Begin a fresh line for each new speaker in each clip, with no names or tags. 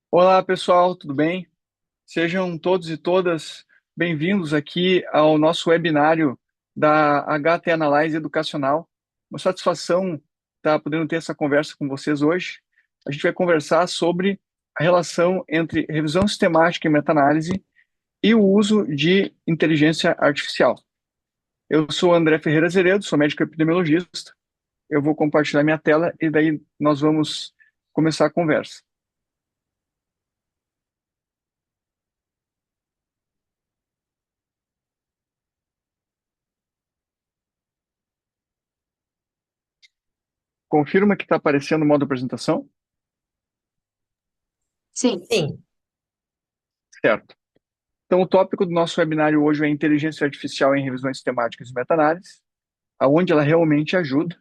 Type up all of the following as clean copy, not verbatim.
Olá, pessoal, tudo bem? Sejam todos e todas bem-vindos aqui ao nosso webinário da HT Analyze Educacional. Uma satisfação estar podendo ter essa conversa com vocês hoje. A gente vai conversar sobre a relação entre revisão sistemática e meta-análise e o uso de inteligência artificial. Eu sou André Ferreira Zeredo, sou médico epidemiologista. Eu vou compartilhar minha tela e daí nós vamos começar a conversa. Confirma que está aparecendo o modo apresentação?
Sim,
Sim,
Certo. Então, o tópico do nosso webinário hoje é inteligência artificial em revisões temáticas e meta-análise, aonde ela realmente ajuda.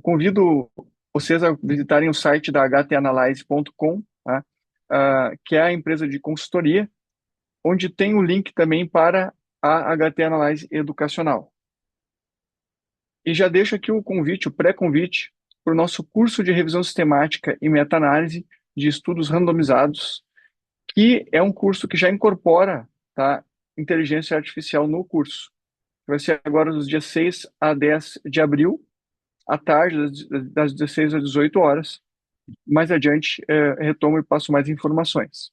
Convido vocês a visitarem o site da htanalyze.com, tá? Que é a empresa de consultoria, onde tem o link também para a HT Analyze Educacional. E já deixo aqui o convite, o pré-convite, para o nosso curso de revisão sistemática e meta-análise de estudos randomizados, que é um curso que já incorpora, tá, inteligência artificial no curso. Vai ser agora dos dias 6 a 10 de abril, à tarde, das 16 às 18 horas. Mais adiante, retomo e passo mais informações.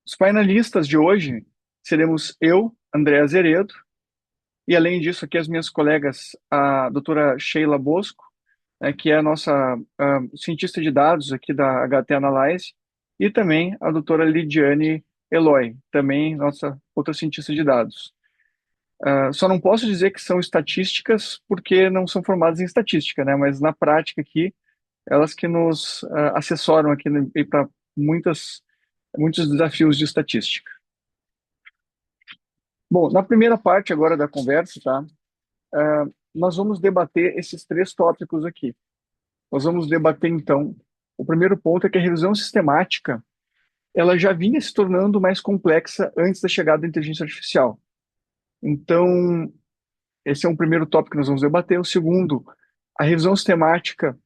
Os painelistas de hoje seremos eu, André Azeredo, e além disso, aqui as minhas colegas, a doutora Sheila Bosco, que é a nossa cientista de dados aqui da HT Analyze, e também a doutora Lidiane Eloy, também nossa outra cientista de dados. Só não posso dizer que são estatísticas porque não são formadas em estatística, né? Mas na prática aqui, elas que nos assessoram aqui para muitos desafios de estatística. Bom, na primeira parte agora da conversa, tá? Nós vamos debater esses três tópicos aqui. Nós vamos debater, então, o primeiro ponto é que a revisão sistemática, ela já vinha se tornando mais complexa antes da chegada da inteligência artificial. Então, esse é um primeiro tópico que nós vamos debater. O segundo, a revisão sistemática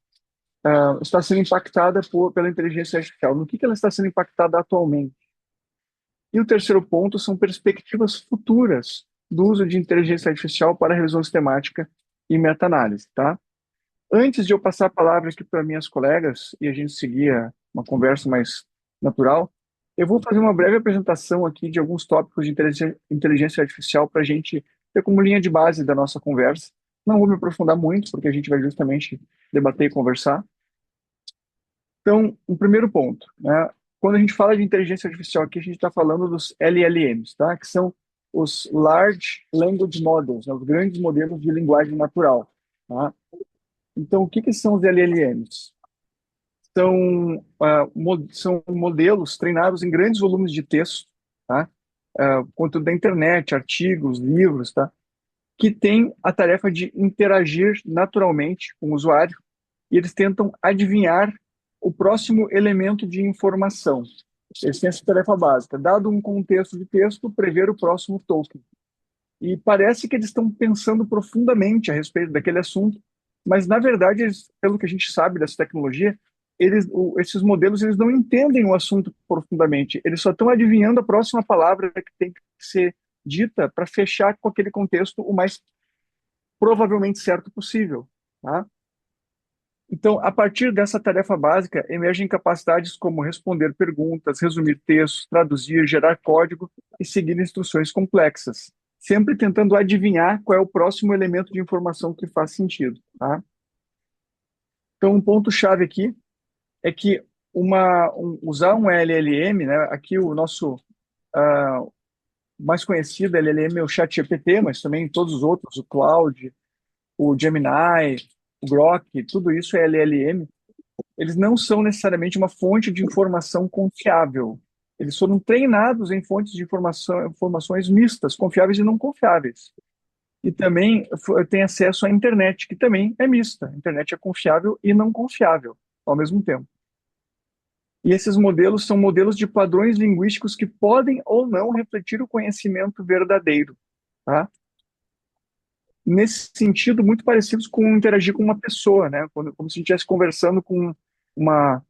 está sendo impactada pela inteligência artificial. No que ela está sendo impactada atualmente? E o terceiro ponto são perspectivas futuras do uso de inteligência artificial para a revisão sistemática e meta-análise, tá? Antes de eu passar a palavra aqui para minhas colegas e a gente seguir uma conversa mais natural, eu vou fazer uma breve apresentação aqui de alguns tópicos de inteligência artificial para a gente ter como linha de base da nossa conversa. Não vou me aprofundar muito, porque a gente vai justamente debater e conversar. Então, o primeiro ponto, né? Quando a gente fala de inteligência artificial aqui, a gente está falando dos LLMs, tá? Que são os Large Language Models, né? Os grandes modelos de linguagem natural, tá? Então, o que que são os LLMs? São modelos treinados em grandes volumes de texto, tá? Conteúdo da internet, artigos, livros, tá? Que têm a tarefa de interagir naturalmente com o usuário e eles tentam adivinhar o próximo elemento de informação. Eles têm essa tarefa básica. Dado um contexto de texto, prever o próximo token. E parece que eles estão pensando profundamente a respeito daquele assunto, mas na verdade, pelo que a gente sabe dessa tecnologia, esses modelos eles não entendem o assunto profundamente, eles só estão adivinhando a próxima palavra que tem que ser dita para fechar com aquele contexto o mais provavelmente certo possível, tá? Então, a partir dessa tarefa básica, emergem capacidades como responder perguntas, resumir textos, traduzir, gerar código e seguir instruções complexas, sempre tentando adivinhar qual é o próximo elemento de informação que faz sentido, tá? Então, um ponto-chave aqui é que usar um LLM, né, aqui o nosso mais conhecido LLM é o ChatGPT, mas também todos os outros, o Claude, o Gemini, o Grok, tudo isso é LLM. Eles não são necessariamente uma fonte de informação confiável. Eles foram treinados em fontes de informações mistas, confiáveis e não confiáveis. E também tem acesso à internet, que também é mista. A internet é confiável e não confiável ao mesmo tempo. E esses modelos são modelos de padrões linguísticos que podem ou não refletir o conhecimento verdadeiro, tá? Nesse sentido, muito parecidos com interagir com uma pessoa, né? Como se a gente estivesse conversando com uma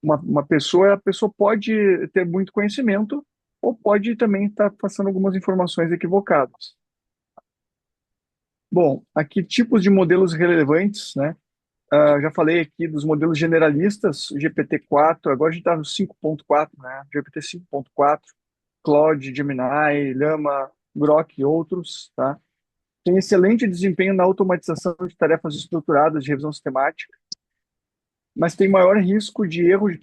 uma pessoa, a pessoa pode ter muito conhecimento ou pode também estar passando algumas informações equivocadas. Bom, aqui tipos de modelos relevantes, né? Já falei aqui dos modelos generalistas, GPT-4, agora a gente está no 5.4, né? GPT 5.4, Claude, Gemini, Llama, Grok e outros, tá? Tem excelente desempenho na automatização de tarefas estruturadas de revisão sistemática, mas tem maior risco de erro de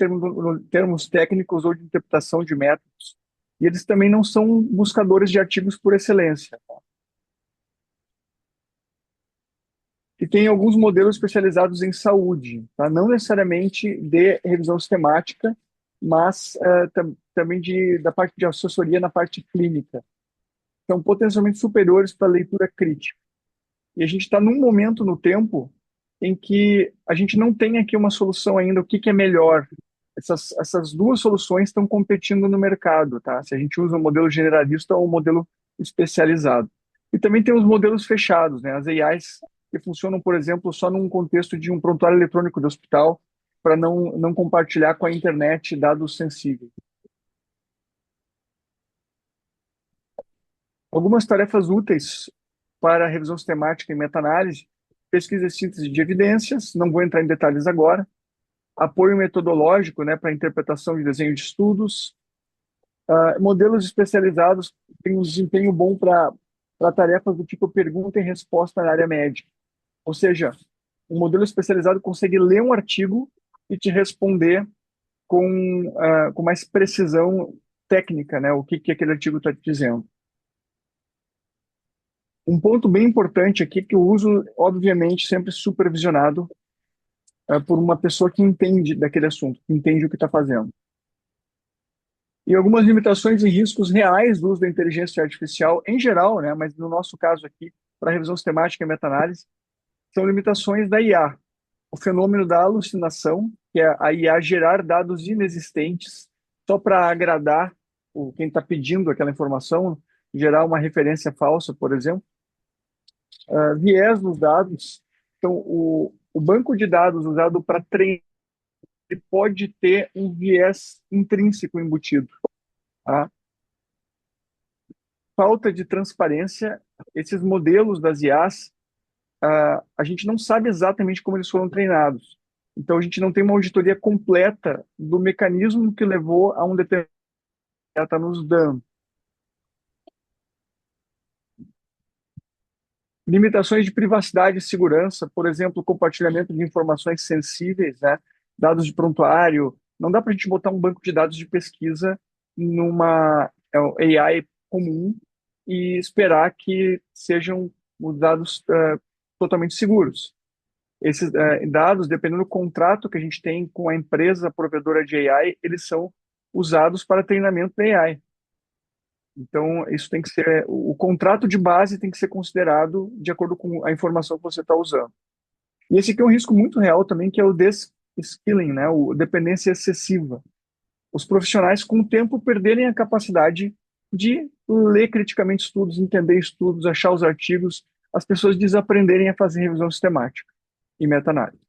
termos técnicos ou de interpretação de métodos. E eles também não são buscadores de artigos por excelência. E tem alguns modelos especializados em saúde, tá? Não necessariamente de revisão sistemática, mas também da parte de assessoria na parte clínica. São potencialmente superiores para a leitura crítica. E a gente está num momento no tempo em que a gente não tem aqui uma solução ainda, o que, que é melhor. Essas duas soluções estão competindo no mercado, tá? Se a gente usa o modelo generalista ou o modelo especializado. E também tem os modelos fechados, né? As AIs que funcionam, por exemplo, só num contexto de um prontuário eletrônico do hospital, para não compartilhar com a internet dados sensíveis. Algumas tarefas úteis para revisão sistemática e meta-análise, pesquisa e síntese de evidências, não vou entrar em detalhes agora, apoio metodológico, né, para interpretação de desenho de estudos, modelos especializados têm um desempenho bom para tarefas do tipo pergunta e resposta na área médica. Ou seja, um modelo especializado consegue ler um artigo e te responder com mais precisão técnica, né, o que, que aquele artigo está te dizendo. Um ponto bem importante aqui que eu uso, obviamente, sempre supervisionado por uma pessoa que entende daquele assunto, que entende o que está fazendo. E algumas limitações e riscos reais do uso da inteligência artificial em geral, né, mas no nosso caso aqui, para revisão sistemática e meta-análise, são limitações da IA. O fenômeno da alucinação, que é a IA gerar dados inexistentes só para agradar quem está pedindo aquela informação, gerar uma referência falsa, por exemplo. Viés dos dados. Então, o banco de dados usado para treinar pode ter um viés intrínseco embutido. Tá? Falta de transparência. Esses modelos das IAs, a gente não sabe exatamente como eles foram treinados. Então, a gente não tem uma auditoria completa do mecanismo que levou a um determinado está nos dando. Limitações de privacidade e segurança, por exemplo, compartilhamento de informações sensíveis, né? Dados de prontuário. Não dá para a gente botar um banco de dados de pesquisa numa AI comum e esperar que sejam os dados totalmente seguros. Esses dados, dependendo do contrato que a gente tem com a empresa provedora de AI, eles são usados para treinamento da AI. Então, isso tem que ser, o contrato de base tem que ser considerado de acordo com a informação que você está usando. E esse aqui é um risco muito real também, que é o de-skilling, né? O dependência excessiva. Os profissionais, com o tempo, perderem a capacidade de ler criticamente estudos, entender estudos, achar os artigos, as pessoas desaprenderem a fazer revisão sistemática e meta-análise.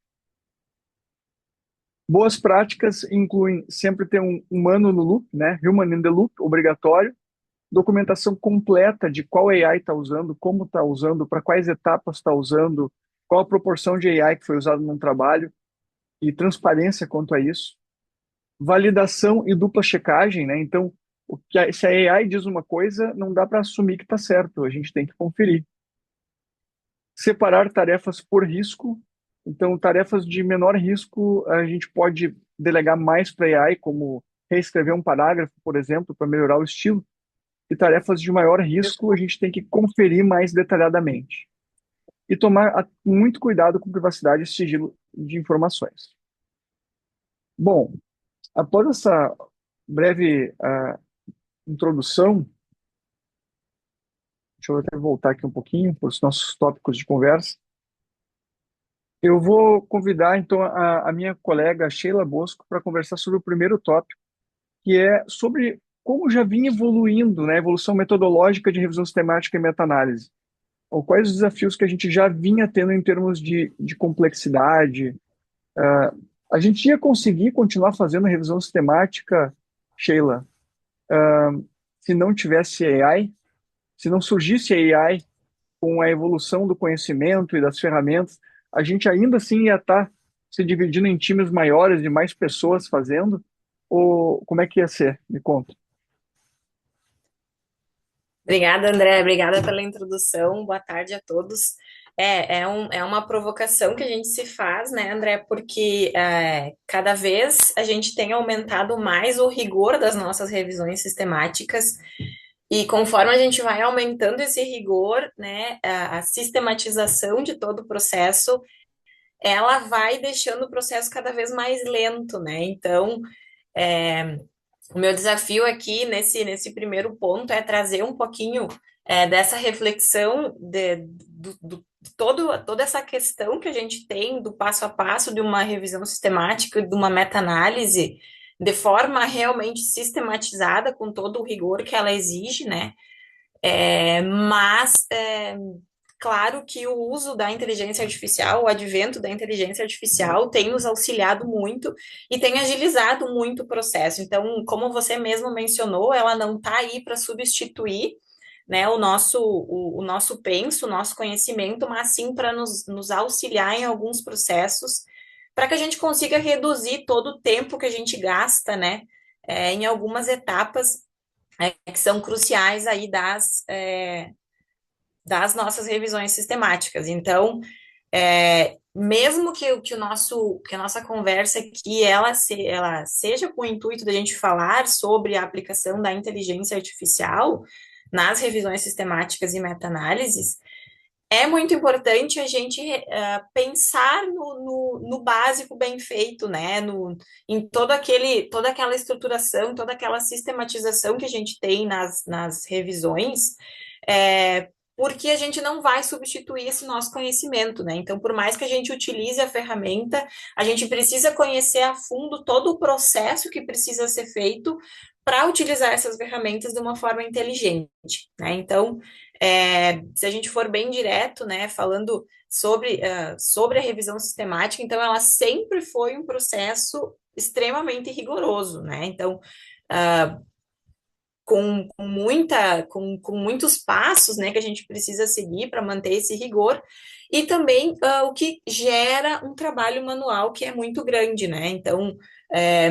Boas práticas incluem sempre ter um humano no loop, né? Human in the loop, obrigatório, documentação completa de qual AI está usando, como está usando, para quais etapas está usando, qual a proporção de AI que foi usado num trabalho e transparência quanto a isso. Validação e dupla checagem, né? Então, se a AI diz uma coisa, não dá para assumir que está certo, a gente tem que conferir. Separar tarefas por risco. Então, tarefas de menor risco, a gente pode delegar mais para a AI, como reescrever um parágrafo, por exemplo, para melhorar o estilo. E tarefas de maior risco, a gente tem que conferir mais detalhadamente. E tomar muito cuidado com privacidade e sigilo de informações. Bom, após essa breve introdução, deixa eu até voltar aqui um pouquinho para os nossos tópicos de conversa. Eu vou convidar, então, a minha colega Sheila Bosco para conversar sobre o primeiro tópico, que é sobre como já vinha evoluindo, né, a evolução metodológica de revisão sistemática e meta-análise. Ou quais os desafios que a gente já vinha tendo em termos de complexidade, A gente ia conseguir continuar fazendo revisão sistemática, Sheila, se não tivesse AI, se não surgisse AI com a evolução do conhecimento e das ferramentas, a gente ainda assim ia estar se dividindo em times maiores de mais pessoas fazendo? Ou como é que ia ser? Me conta.
Obrigada, André. Obrigada pela introdução. Boa tarde a todos. É uma provocação que a gente se faz, né, André? Porque cada vez a gente tem aumentado mais o rigor das nossas revisões sistemáticas, e conforme a gente vai aumentando esse rigor, né, a sistematização de todo o processo, ela vai deixando o processo cada vez mais lento, né? Então, é, o meu desafio aqui nesse primeiro ponto é trazer um pouquinho dessa reflexão de toda essa questão que a gente tem do passo a passo de uma revisão sistemática, de uma meta-análise, de forma realmente sistematizada, com todo o rigor que ela exige, né? Mas claro que o uso da inteligência artificial, o advento da inteligência artificial tem nos auxiliado muito e tem agilizado muito o processo. Então, como você mesmo mencionou, ela não está aí para substituir, né, o nosso penso, o nosso conhecimento, mas sim para nos auxiliar em alguns processos, para que a gente consiga reduzir todo o tempo que a gente gasta, né, em algumas etapas que são cruciais aí das nossas revisões sistemáticas. Então, mesmo que a nossa conversa aqui ela seja com o intuito de a gente falar sobre a aplicação da inteligência artificial nas revisões sistemáticas e meta-análises, é muito importante a gente pensar no básico bem feito, né? Em toda aquela estruturação, toda aquela sistematização que a gente tem nas revisões, porque a gente não vai substituir esse nosso conhecimento, né? Então, por mais que a gente utilize a ferramenta, a gente precisa conhecer a fundo todo o processo que precisa ser feito para utilizar essas ferramentas de uma forma inteligente, né? Então, se a gente for bem direto, né, falando sobre a revisão sistemática, então ela sempre foi um processo extremamente rigoroso, né? Então, com muitos passos, né, que a gente precisa seguir para manter esse rigor, e também o que gera um trabalho manual que é muito grande, né? Então,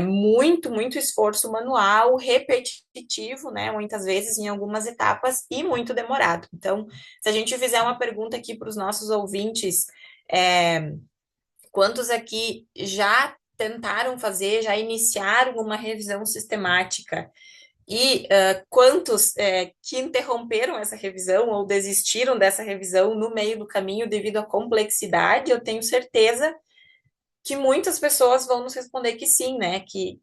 muito esforço manual, repetitivo, né? Muitas vezes em algumas etapas e muito demorado. Então, se a gente fizer uma pergunta aqui para os nossos ouvintes, é, quantos aqui já tentaram fazer, já iniciaram uma revisão sistemática? E quantos que interromperam essa revisão ou desistiram dessa revisão no meio do caminho devido à complexidade, eu tenho certeza que muitas pessoas vão nos responder que sim, né? Que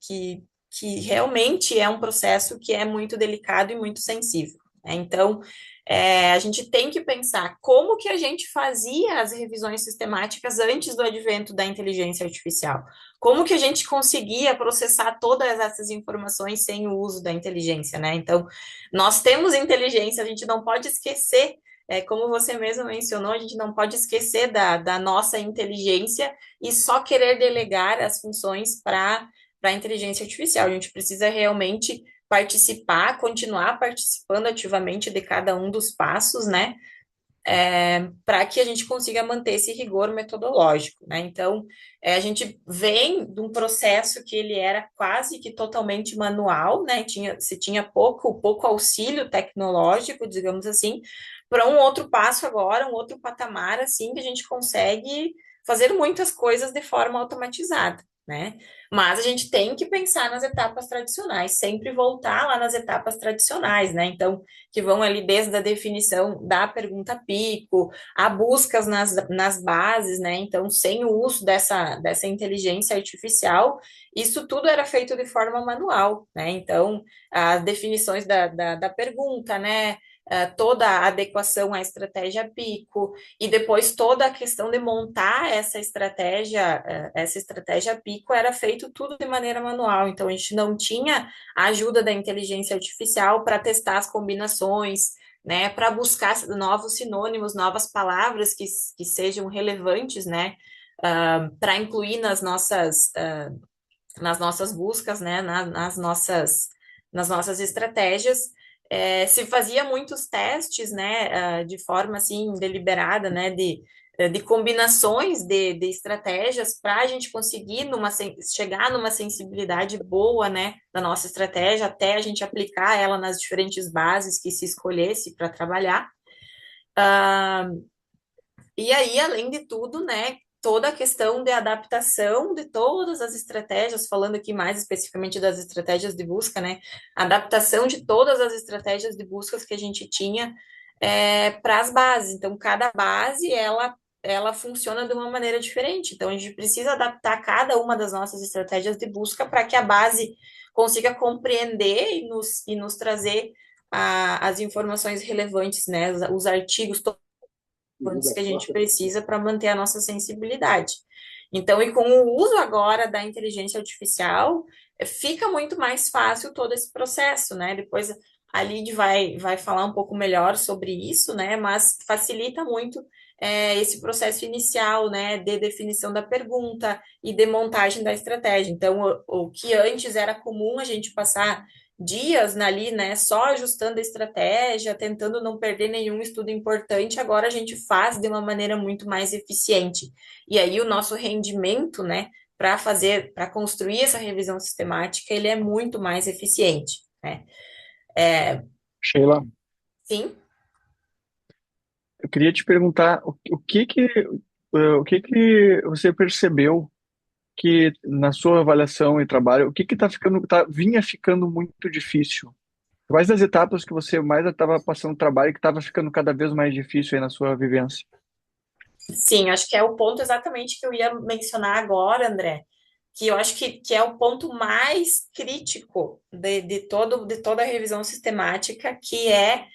realmente é um processo que é muito delicado e muito sensível, né? Então, a gente tem que pensar como que a gente fazia as revisões sistemáticas antes do advento da inteligência artificial. Como que a gente conseguia processar todas essas informações sem o uso da inteligência, né? Então, nós temos inteligência, a gente não pode esquecer como você mesmo mencionou, a gente não pode esquecer da nossa inteligência e só querer delegar as funções para a inteligência artificial. A gente precisa realmente participar, continuar participando ativamente de cada um dos passos, né? Para que a gente consiga manter esse rigor metodológico, né? Então, a gente vem de um processo que ele era quase que totalmente manual, né? Se tinha pouco auxílio tecnológico, digamos assim, para um outro passo agora, um outro patamar, assim, que a gente consegue fazer muitas coisas de forma automatizada, né? Mas a gente tem que pensar nas etapas tradicionais, sempre voltar lá nas etapas tradicionais, né? Então, que vão ali desde a definição da pergunta pico, a buscas nas bases, né? Então, sem o uso dessa inteligência artificial, isso tudo era feito de forma manual, né? Então, as definições da pergunta, né? Toda a adequação à estratégia pico e depois toda a questão de montar essa estratégia pico era feito tudo de maneira manual. Então a gente não tinha a ajuda da inteligência artificial para testar as combinações, né, para buscar novos sinônimos, novas palavras que sejam relevantes, né, para incluir nas nossas buscas, né, nas nossas estratégias. Se fazia muitos testes, né, de forma assim deliberada, né, de combinações de estratégias para a gente conseguir chegar numa sensibilidade boa, né, da nossa estratégia, até a gente aplicar ela nas diferentes bases que se escolhesse para trabalhar. E aí, além de tudo, né, toda a questão de adaptação de todas as estratégias, falando aqui mais especificamente das estratégias de busca, né, adaptação de todas as estratégias de buscas que a gente tinha para as bases. Então, cada base, ela funciona de uma maneira diferente. Então, a gente precisa adaptar cada uma das nossas estratégias de busca para que a base consiga compreender e nos trazer as informações relevantes, né, os artigos fontes que a gente precisa para manter a nossa sensibilidade. Então, e com o uso agora da inteligência artificial, fica muito mais fácil todo esse processo, né? Depois a Lid vai falar um pouco melhor sobre isso, né? Mas facilita muito esse processo inicial, né? De definição da pergunta e de montagem da estratégia. Então, o que antes era comum a gente passar dias ali, né, só ajustando a estratégia, tentando não perder nenhum estudo importante, agora a gente faz de uma maneira muito mais eficiente. E aí o nosso rendimento, né, para construir essa revisão sistemática, ele é muito mais eficiente, né?
Sheila,
Sim.
eu queria te perguntar o que que você percebeu que na sua avaliação e trabalho, o que que vinha ficando muito difícil? Quais das etapas que você mais estava passando trabalho e que estava ficando cada vez mais difícil aí na sua vivência?
Sim, acho que é o ponto exatamente que eu ia mencionar agora, André, que eu acho que é o ponto mais crítico de toda a revisão sistemática, que é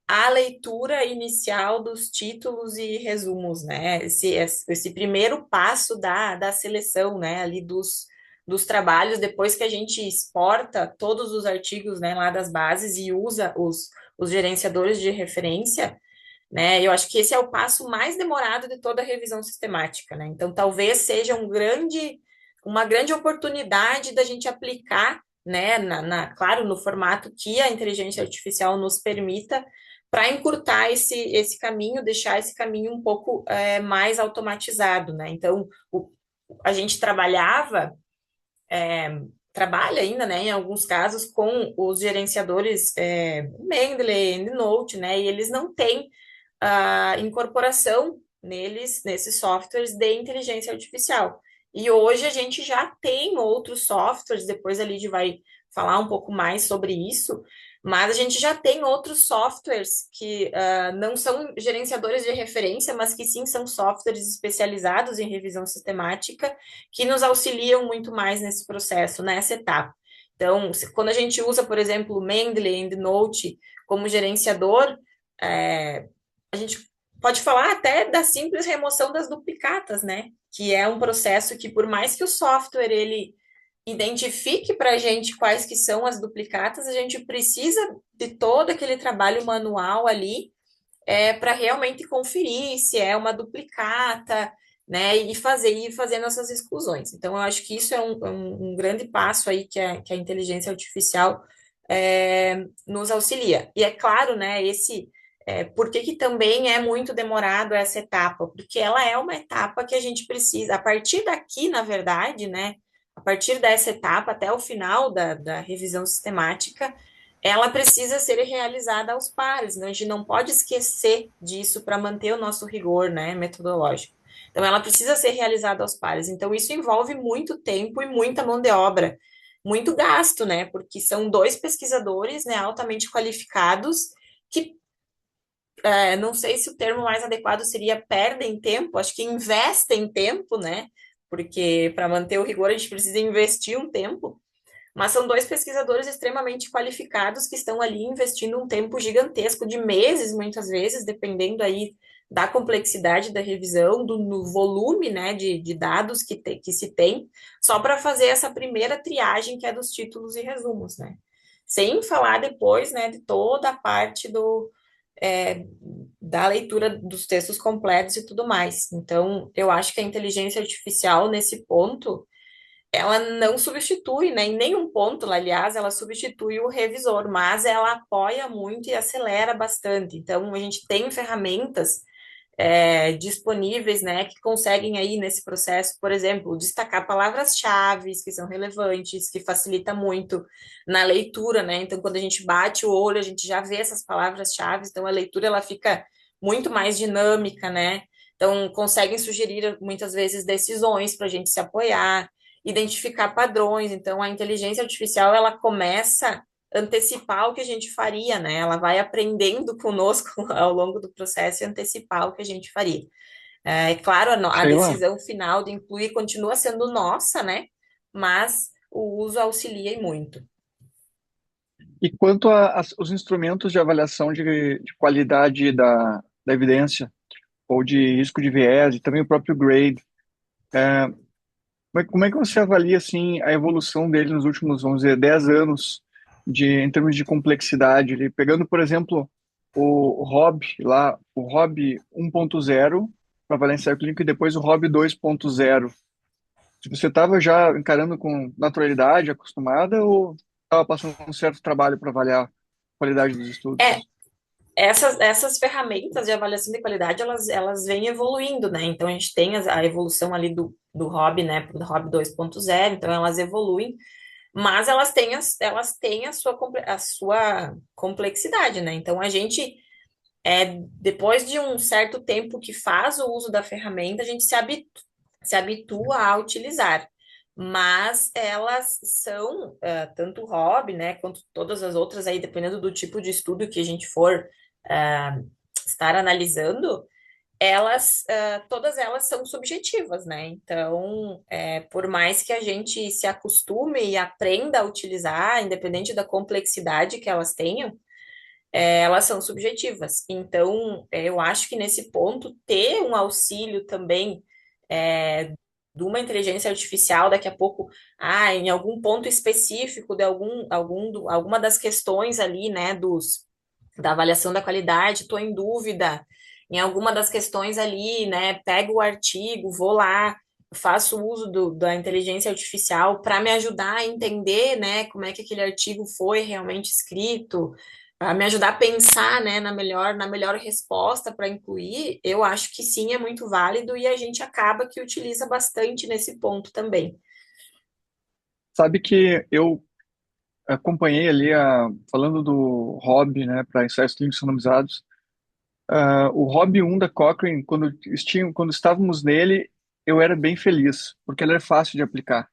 a leitura inicial dos títulos e resumos, né? Esse primeiro passo da seleção, né? Ali dos trabalhos, depois que a gente exporta todos os artigos, né, lá das bases e usa os gerenciadores de referência, né? Eu acho que esse é o passo mais demorado de toda a revisão sistemática, né? Então, talvez seja uma grande oportunidade da gente aplicar, né, claro, no formato que a inteligência artificial nos permita, para encurtar esse caminho, deixar esse caminho um pouco mais automatizado, né? Então, a gente trabalha ainda, né, em alguns casos, com os gerenciadores Mendeley, EndNote, né? E eles não têm a incorporação nesses softwares de inteligência artificial. E hoje a gente já tem outros softwares, depois a Lid vai falar um pouco mais sobre isso, mas a gente já tem outros softwares que não são gerenciadores de referência, mas que sim são softwares especializados em revisão sistemática, que nos auxiliam muito mais nesse processo, nessa etapa. Então, quando a gente usa, por exemplo, o Mendeley, EndNote como gerenciador, a gente pode falar até da simples remoção das duplicatas, né? Que é um processo que, por mais que o software ele identifique para a gente quais que são as duplicatas, a gente precisa de todo aquele trabalho manual ali para realmente conferir se é uma duplicata, né? E ir fazendo essas exclusões. Então, eu acho que isso é um grande passo aí que a inteligência artificial nos auxilia. E é claro, né, por que que também é muito demorado essa etapa? Porque ela é uma etapa que a gente precisa, a partir daqui, na verdade, né, a partir dessa etapa até o final da revisão sistemática, ela precisa ser realizada aos pares, então a gente não pode esquecer disso para manter o nosso rigor, né, metodológico. Então, ela precisa ser realizada aos pares. Então, isso envolve muito tempo e muita mão de obra, muito gasto, né? Porque são dois pesquisadores, né, altamente qualificados que não sei se o termo mais adequado seria perdem tempo, acho que investem tempo, né? Porque para manter o rigor a gente precisa investir um tempo, mas são dois pesquisadores extremamente qualificados que estão ali investindo um tempo gigantesco de meses, muitas vezes, dependendo aí da complexidade da revisão, no volume, né, de dados que se tem, só para fazer essa primeira triagem que é dos títulos e resumos, né? Sem falar depois, né, de toda a parte da leitura dos textos completos e tudo mais. Então, eu acho que a inteligência artificial, nesse ponto, ela não substitui, né, em nenhum ponto, aliás, ela substitui o revisor, mas ela apoia muito e acelera bastante. Então, a gente tem ferramentas disponíveis, né, que conseguem aí nesse processo, por exemplo, destacar palavras-chave que são relevantes, que facilita muito na leitura, né? Então, quando a gente bate o olho, a gente já vê essas palavras-chave, então a leitura ela fica muito mais dinâmica, né? Então, conseguem sugerir muitas vezes decisões para a gente se apoiar, identificar padrões. Então, a inteligência artificial ela começa antecipar o que a gente faria, né? Ela vai aprendendo conosco ao longo do processo e antecipar o que a gente faria. É claro, a
Sei lá.
decisão final de incluir continua sendo nossa, né? Mas o uso auxilia e muito.
E quanto aos instrumentos de avaliação de qualidade da evidência, ou de risco de viés, e também o próprio grade, como é que você avalia assim a evolução dele nos últimos, vamos dizer, 10 anos em termos de complexidade? Ele, pegando, por exemplo, o ROB lá, o ROB 1.0 para avaliar ensaio clínico e depois o ROB 2.0. Se você estava já encarando com naturalidade, acostumada, ou estava passando um certo trabalho para avaliar a qualidade dos
É,
estudos?
essas ferramentas de avaliação de qualidade, elas vêm evoluindo, né? Então, a gente tem a evolução ali do Hobby, né? Do Hobby 2.0, então elas evoluem, mas elas têm a sua complexidade, né? Então, a gente depois de um certo tempo que faz o uso da ferramenta, a gente se habitua a utilizar. Mas elas são, tanto o hobby, né, quanto todas as outras aí, dependendo do tipo de estudo que a gente for estar analisando, todas elas são subjetivas, né? Então, por mais que a gente se acostume e aprenda a utilizar, independente da complexidade que elas tenham, elas são subjetivas. Então, eu acho que nesse ponto, ter um auxílio também de uma inteligência artificial, daqui a pouco, em algum ponto específico de alguma das questões ali, né, da avaliação da qualidade, estou em dúvida em alguma das questões ali, né, pego o artigo, vou lá, faço uso da inteligência artificial para me ajudar a entender, né, como é que aquele artigo foi realmente escrito, para me ajudar a pensar, né, na melhor resposta para incluir, eu acho que sim, é muito válido e a gente acaba que utiliza bastante nesse ponto também.
Sabe que eu acompanhei ali, falando do hobby, né, para ensaios clínicos randomizados, o hobby 1 da Cochrane, quando estávamos nele, eu era bem feliz, porque ele era fácil de aplicar.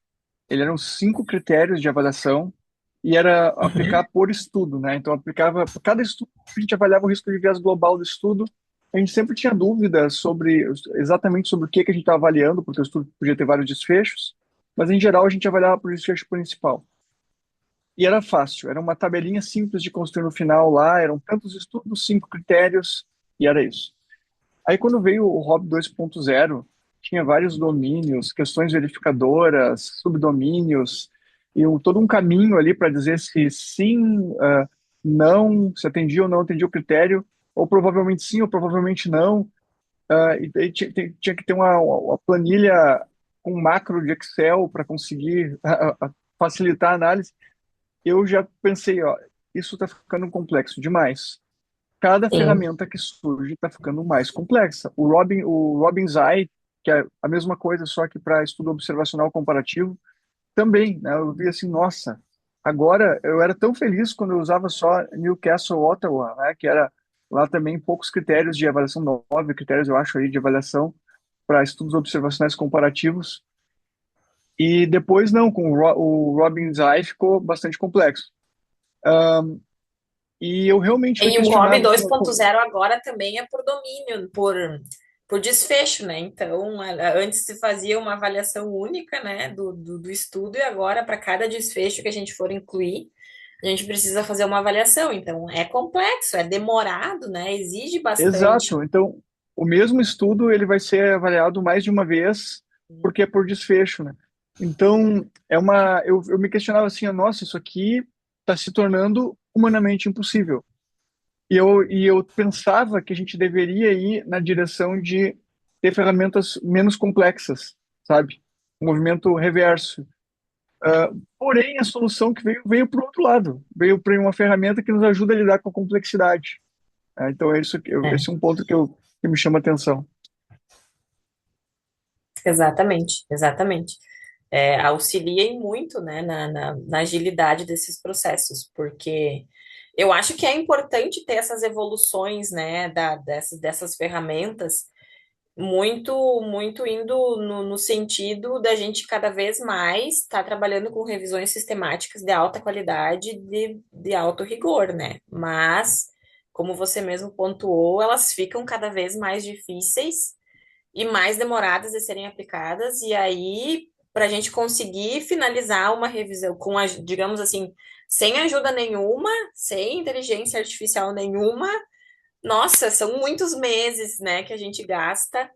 Ele eram 5 critérios de avaliação e era aplicar
Uhum.
por estudo, né? Então, aplicava por cada estudo, a gente avaliava o risco de viés global do estudo. A gente sempre tinha dúvidas exatamente sobre o que a gente estava avaliando, porque o estudo podia ter vários desfechos, mas em geral a gente avaliava por desfecho principal. E era fácil, era uma tabelinha simples de construir no final lá, eram tantos estudos, 5 critérios, e era isso. Aí quando veio o Hobby 2.0, tinha vários domínios, questões verificadoras, subdomínios, e todo um caminho ali para dizer se sim, não, se atendia ou não atendia o critério, ou provavelmente sim, ou provavelmente não. E daí tinha que ter uma planilha com macro de Excel para conseguir facilitar a análise. Eu já pensei, ó, isso está ficando complexo demais. Cada
Sim.
ferramenta que surge está ficando mais complexa. O Robin's Eye, que é a mesma coisa, só que para estudo observacional comparativo, também, né? Eu vi assim, nossa, agora eu era tão feliz quando eu usava só Newcastle, Ottawa, né? Que era lá também poucos critérios de avaliação, 9 critérios, eu acho, aí, de avaliação para estudos observacionais comparativos. E depois, não, com o Robin's Eye ficou bastante complexo. E eu realmente me
E o Hobby
questionava, assim,
2.0 agora também é por domínio, por desfecho, né? Então, antes se fazia uma avaliação única, né, do estudo, e agora, para cada desfecho que a gente for incluir, a gente precisa fazer uma avaliação. Então, é complexo, é demorado, né? Exige bastante.
exato. Então, o mesmo estudo ele vai ser avaliado mais de uma vez, porque é por desfecho, né? Então, eu me questionava assim, nossa, isso aqui está se tornando humanamente impossível. E eu pensava que a gente deveria ir na direção de ter ferramentas menos complexas, sabe? Um movimento reverso. Porém, a solução que veio para o outro lado. Veio para uma ferramenta que nos ajuda a lidar com a complexidade. Então, esse é um ponto que me chama a atenção.
Exatamente, exatamente. Auxilia em muito, né, na agilidade desses processos, porque eu acho que é importante ter essas evoluções, né, dessas ferramentas, muito indo no sentido da gente cada vez mais estar trabalhando com revisões sistemáticas de alta qualidade, de alto rigor, né? Mas, como você mesmo pontuou, elas ficam cada vez mais difíceis e mais demoradas de serem aplicadas, e aí, para a gente conseguir finalizar uma revisão com, digamos assim, sem ajuda nenhuma, sem inteligência artificial nenhuma, nossa, são muitos meses, né, que a gente gasta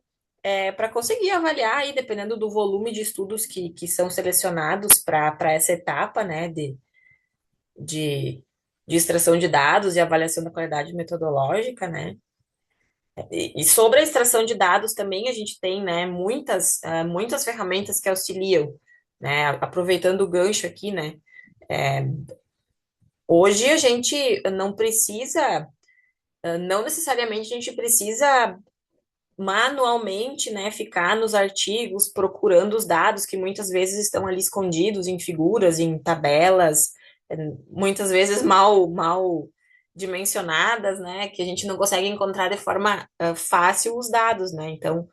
para conseguir avaliar aí, dependendo do volume de estudos que são selecionados para essa etapa, né, de, de extração de dados e avaliação da qualidade metodológica, né? E sobre a extração de dados também a gente tem, né, muitas ferramentas que auxiliam, né, aproveitando o gancho aqui, né, é, hoje a gente não precisa, não necessariamente a gente precisa manualmente, né, ficar nos artigos procurando os dados que muitas vezes estão ali escondidos em figuras, em tabelas, eh, muitas vezes mal dimensionadas, né, que a gente não consegue encontrar de forma fácil os dados, né? Então,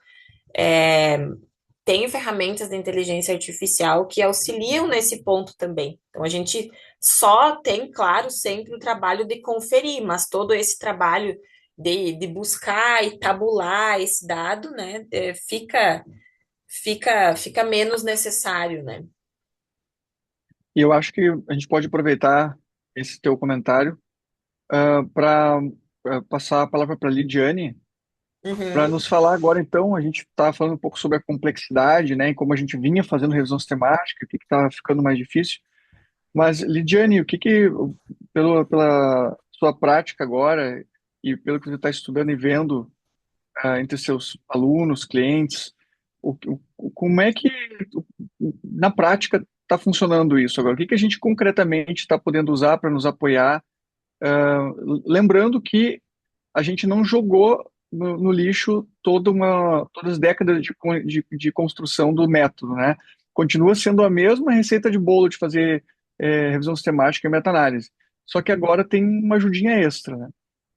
tem ferramentas de inteligência artificial que auxiliam nesse ponto também. Então, a gente só tem, claro, sempre o trabalho de conferir, mas todo esse trabalho de buscar e tabular esse dado, né, fica menos necessário, né?
E eu acho que a gente pode aproveitar esse teu comentário para passar a palavra para a Lidiane, para
Uhum.
nos falar agora, então, a gente está falando um pouco sobre a complexidade, né, e como a gente vinha fazendo revisão sistemática, o que está ficando mais difícil. Mas, Lidiane, pela sua prática agora e pelo que você está estudando e vendo entre seus alunos, clientes, como é que, na prática, está funcionando isso agora? O que que a gente concretamente está podendo usar para nos apoiar? Lembrando que a gente não jogou no lixo todas as décadas de construção do método, né? Continua sendo a mesma receita de bolo de fazer revisão sistemática e meta-análise. Só que agora tem uma ajudinha extra, né?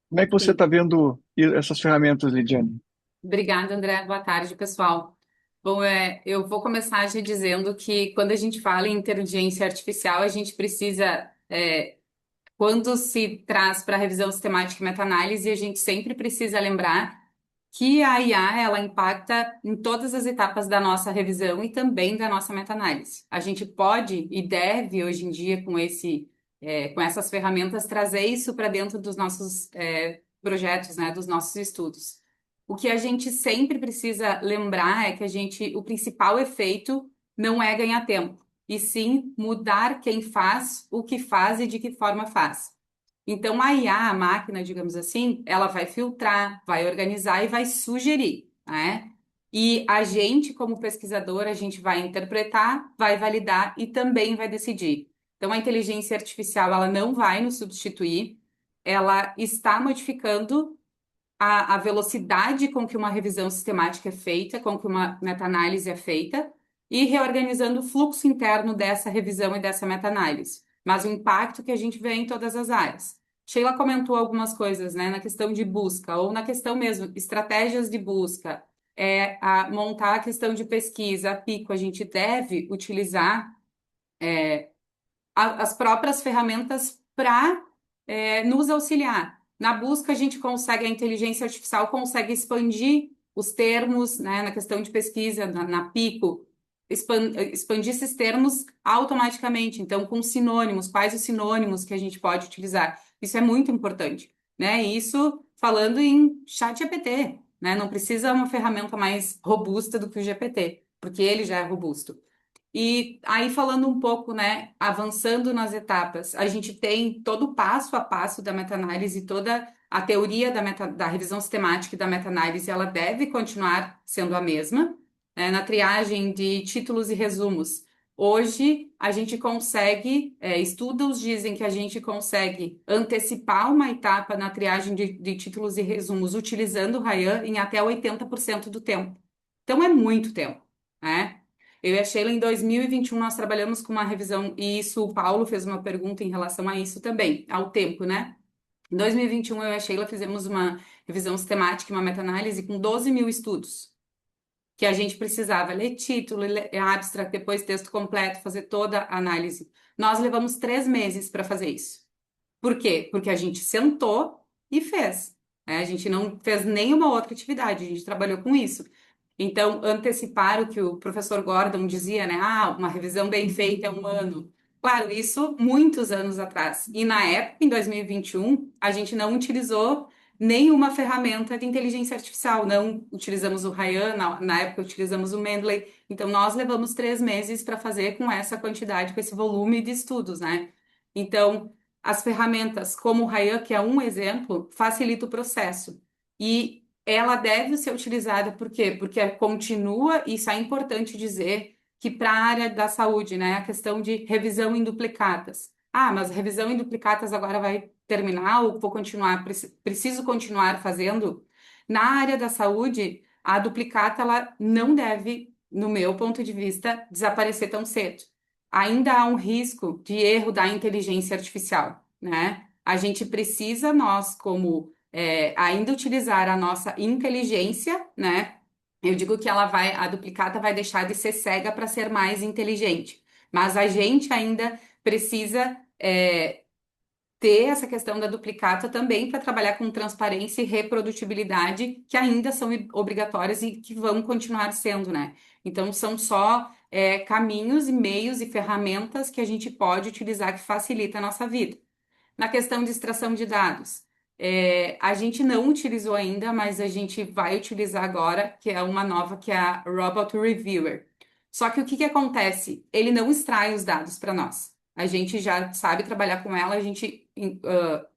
Como é que você
Sim.
está vendo essas ferramentas, Lidiane?
Obrigada, André. Boa tarde, pessoal. Bom, eu vou começar já dizendo que quando a gente fala em inteligência artificial, a gente precisa, quando se traz para revisão sistemática e meta-análise, a gente sempre precisa lembrar que a IA, ela impacta em todas as etapas da nossa revisão e também da nossa meta-análise. A gente pode e deve, hoje em dia, com essas ferramentas, trazer isso para dentro dos nossos, projetos, né, dos nossos estudos. O que a gente sempre precisa lembrar é que o principal efeito não é ganhar tempo, e sim mudar quem faz, o que faz e de que forma faz. Então, a IA, a máquina, digamos assim, ela vai filtrar, vai organizar e vai sugerir, né? E a gente, como pesquisador, a gente vai interpretar, vai validar e também vai decidir. Então, a inteligência artificial, ela não vai nos substituir, ela está modificando a velocidade com que uma revisão sistemática é feita, com que uma meta-análise é feita, e reorganizando o fluxo interno dessa revisão e dessa meta-análise. Mas o impacto que a gente vê em todas as áreas. Sheila comentou algumas coisas, né, na questão de busca, ou na questão mesmo, estratégias de busca, montar a questão de pesquisa, a Pico, a gente deve utilizar as próprias ferramentas para nos auxiliar. Na busca, a gente consegue, a inteligência artificial consegue expandir os termos, né, na questão de pesquisa, na Pico, expandir esses termos automaticamente. Então, com sinônimos, quais os sinônimos que a gente pode utilizar? Isso é muito importante, né? Isso falando em chat GPT, né? Não precisa uma ferramenta mais robusta do que o GPT, porque ele já é robusto. E aí, falando um pouco, né, avançando nas etapas, a gente tem todo o passo a passo da meta-análise, toda A teoria da revisão sistemática e da meta-análise, ela deve continuar sendo a mesma, né? Na triagem de títulos e resumos, hoje a gente consegue, estudos dizem que a gente consegue antecipar uma etapa na triagem de títulos e resumos utilizando o Ryan em até 80% do tempo. Então é muito tempo, né? Eu e a Sheila, em 2021, nós trabalhamos com uma revisão, e isso o Paulo fez uma pergunta em relação a isso também, ao tempo, né? Em 2021, eu e a Sheila fizemos uma revisão sistemática e uma meta-análise com 12 mil estudos, que a gente precisava ler título, ler abstract, depois texto completo, fazer toda a análise. Nós levamos 3 meses para fazer isso. Por quê? Porque a gente sentou e fez, né? A gente não fez nenhuma outra atividade, a gente trabalhou com isso. Então, antecipar o que o professor Gordon dizia, né? Ah, uma revisão bem feita é um ano. Claro, isso muitos anos atrás. E na época, em 2021, a gente não utilizou nenhuma ferramenta de inteligência artificial. Não utilizamos o Ryan, na época utilizamos o Mendeley. Então, nós levamos 3 meses para fazer com essa quantidade, com esse volume de estudos, né? Então, as ferramentas como o Ryan, que é um exemplo, facilita o processo. E ela deve ser utilizada por quê? Porque continua, isso é importante dizer, que para a área da saúde, né, a questão de revisão em duplicatas. Ah, mas revisão em duplicatas agora vai terminar ou vou continuar, preciso continuar fazendo? Na área da saúde, a duplicata ela não deve, no meu ponto de vista, desaparecer tão cedo. Ainda há um risco de erro da inteligência artificial, né? A gente precisa, nós, como ainda utilizar a nossa inteligência, né? Eu digo que a duplicata vai deixar de ser cega para ser mais inteligente, mas a gente ainda precisa ter essa questão da duplicata também para trabalhar com transparência e reprodutibilidade, que ainda são obrigatórias e que vão continuar sendo, né? Então, são só caminhos e meios e ferramentas que a gente pode utilizar que facilita a nossa vida. Na questão de extração de dados, a gente não utilizou ainda, mas a gente vai utilizar agora, que é uma nova, que é a Robot Reviewer. Só que o que acontece? Ele não extrai os dados para nós. A gente já sabe trabalhar com ela, a gente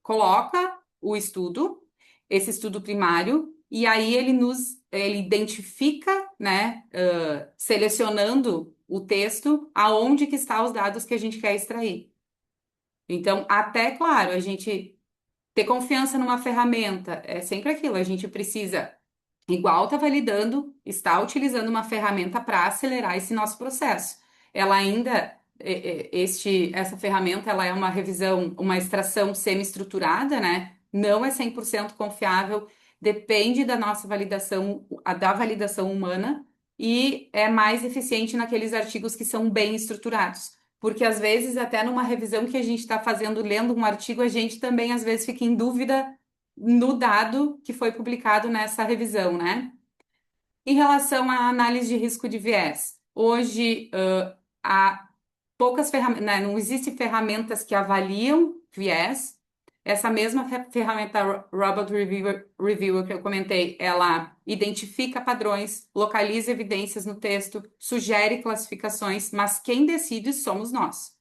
coloca o estudo, esse estudo primário, e aí ele identifica, né, selecionando o texto, aonde que está os dados que a gente quer extrair. Então, até, claro, a gente ter confiança numa ferramenta é sempre aquilo, a gente precisa, igual está validando, está utilizando uma ferramenta para acelerar esse nosso processo. Ela ainda, essa ferramenta, ela é uma revisão, uma extração semi-estruturada, né? Não é 100% confiável, depende da nossa validação, da validação humana, e é mais eficiente naqueles artigos que são bem estruturados. Porque às vezes, até numa revisão que a gente está fazendo, lendo um artigo, a gente também às vezes fica em dúvida no dado que foi publicado nessa revisão, né? Em relação à análise de risco de viés, hoje há poucas ferramentas, né, não existem ferramentas que avaliam viés. Essa mesma ferramenta Robot Reviewer que eu comentei, ela identifica padrões, localiza evidências no texto, sugere classificações, mas quem decide somos nós,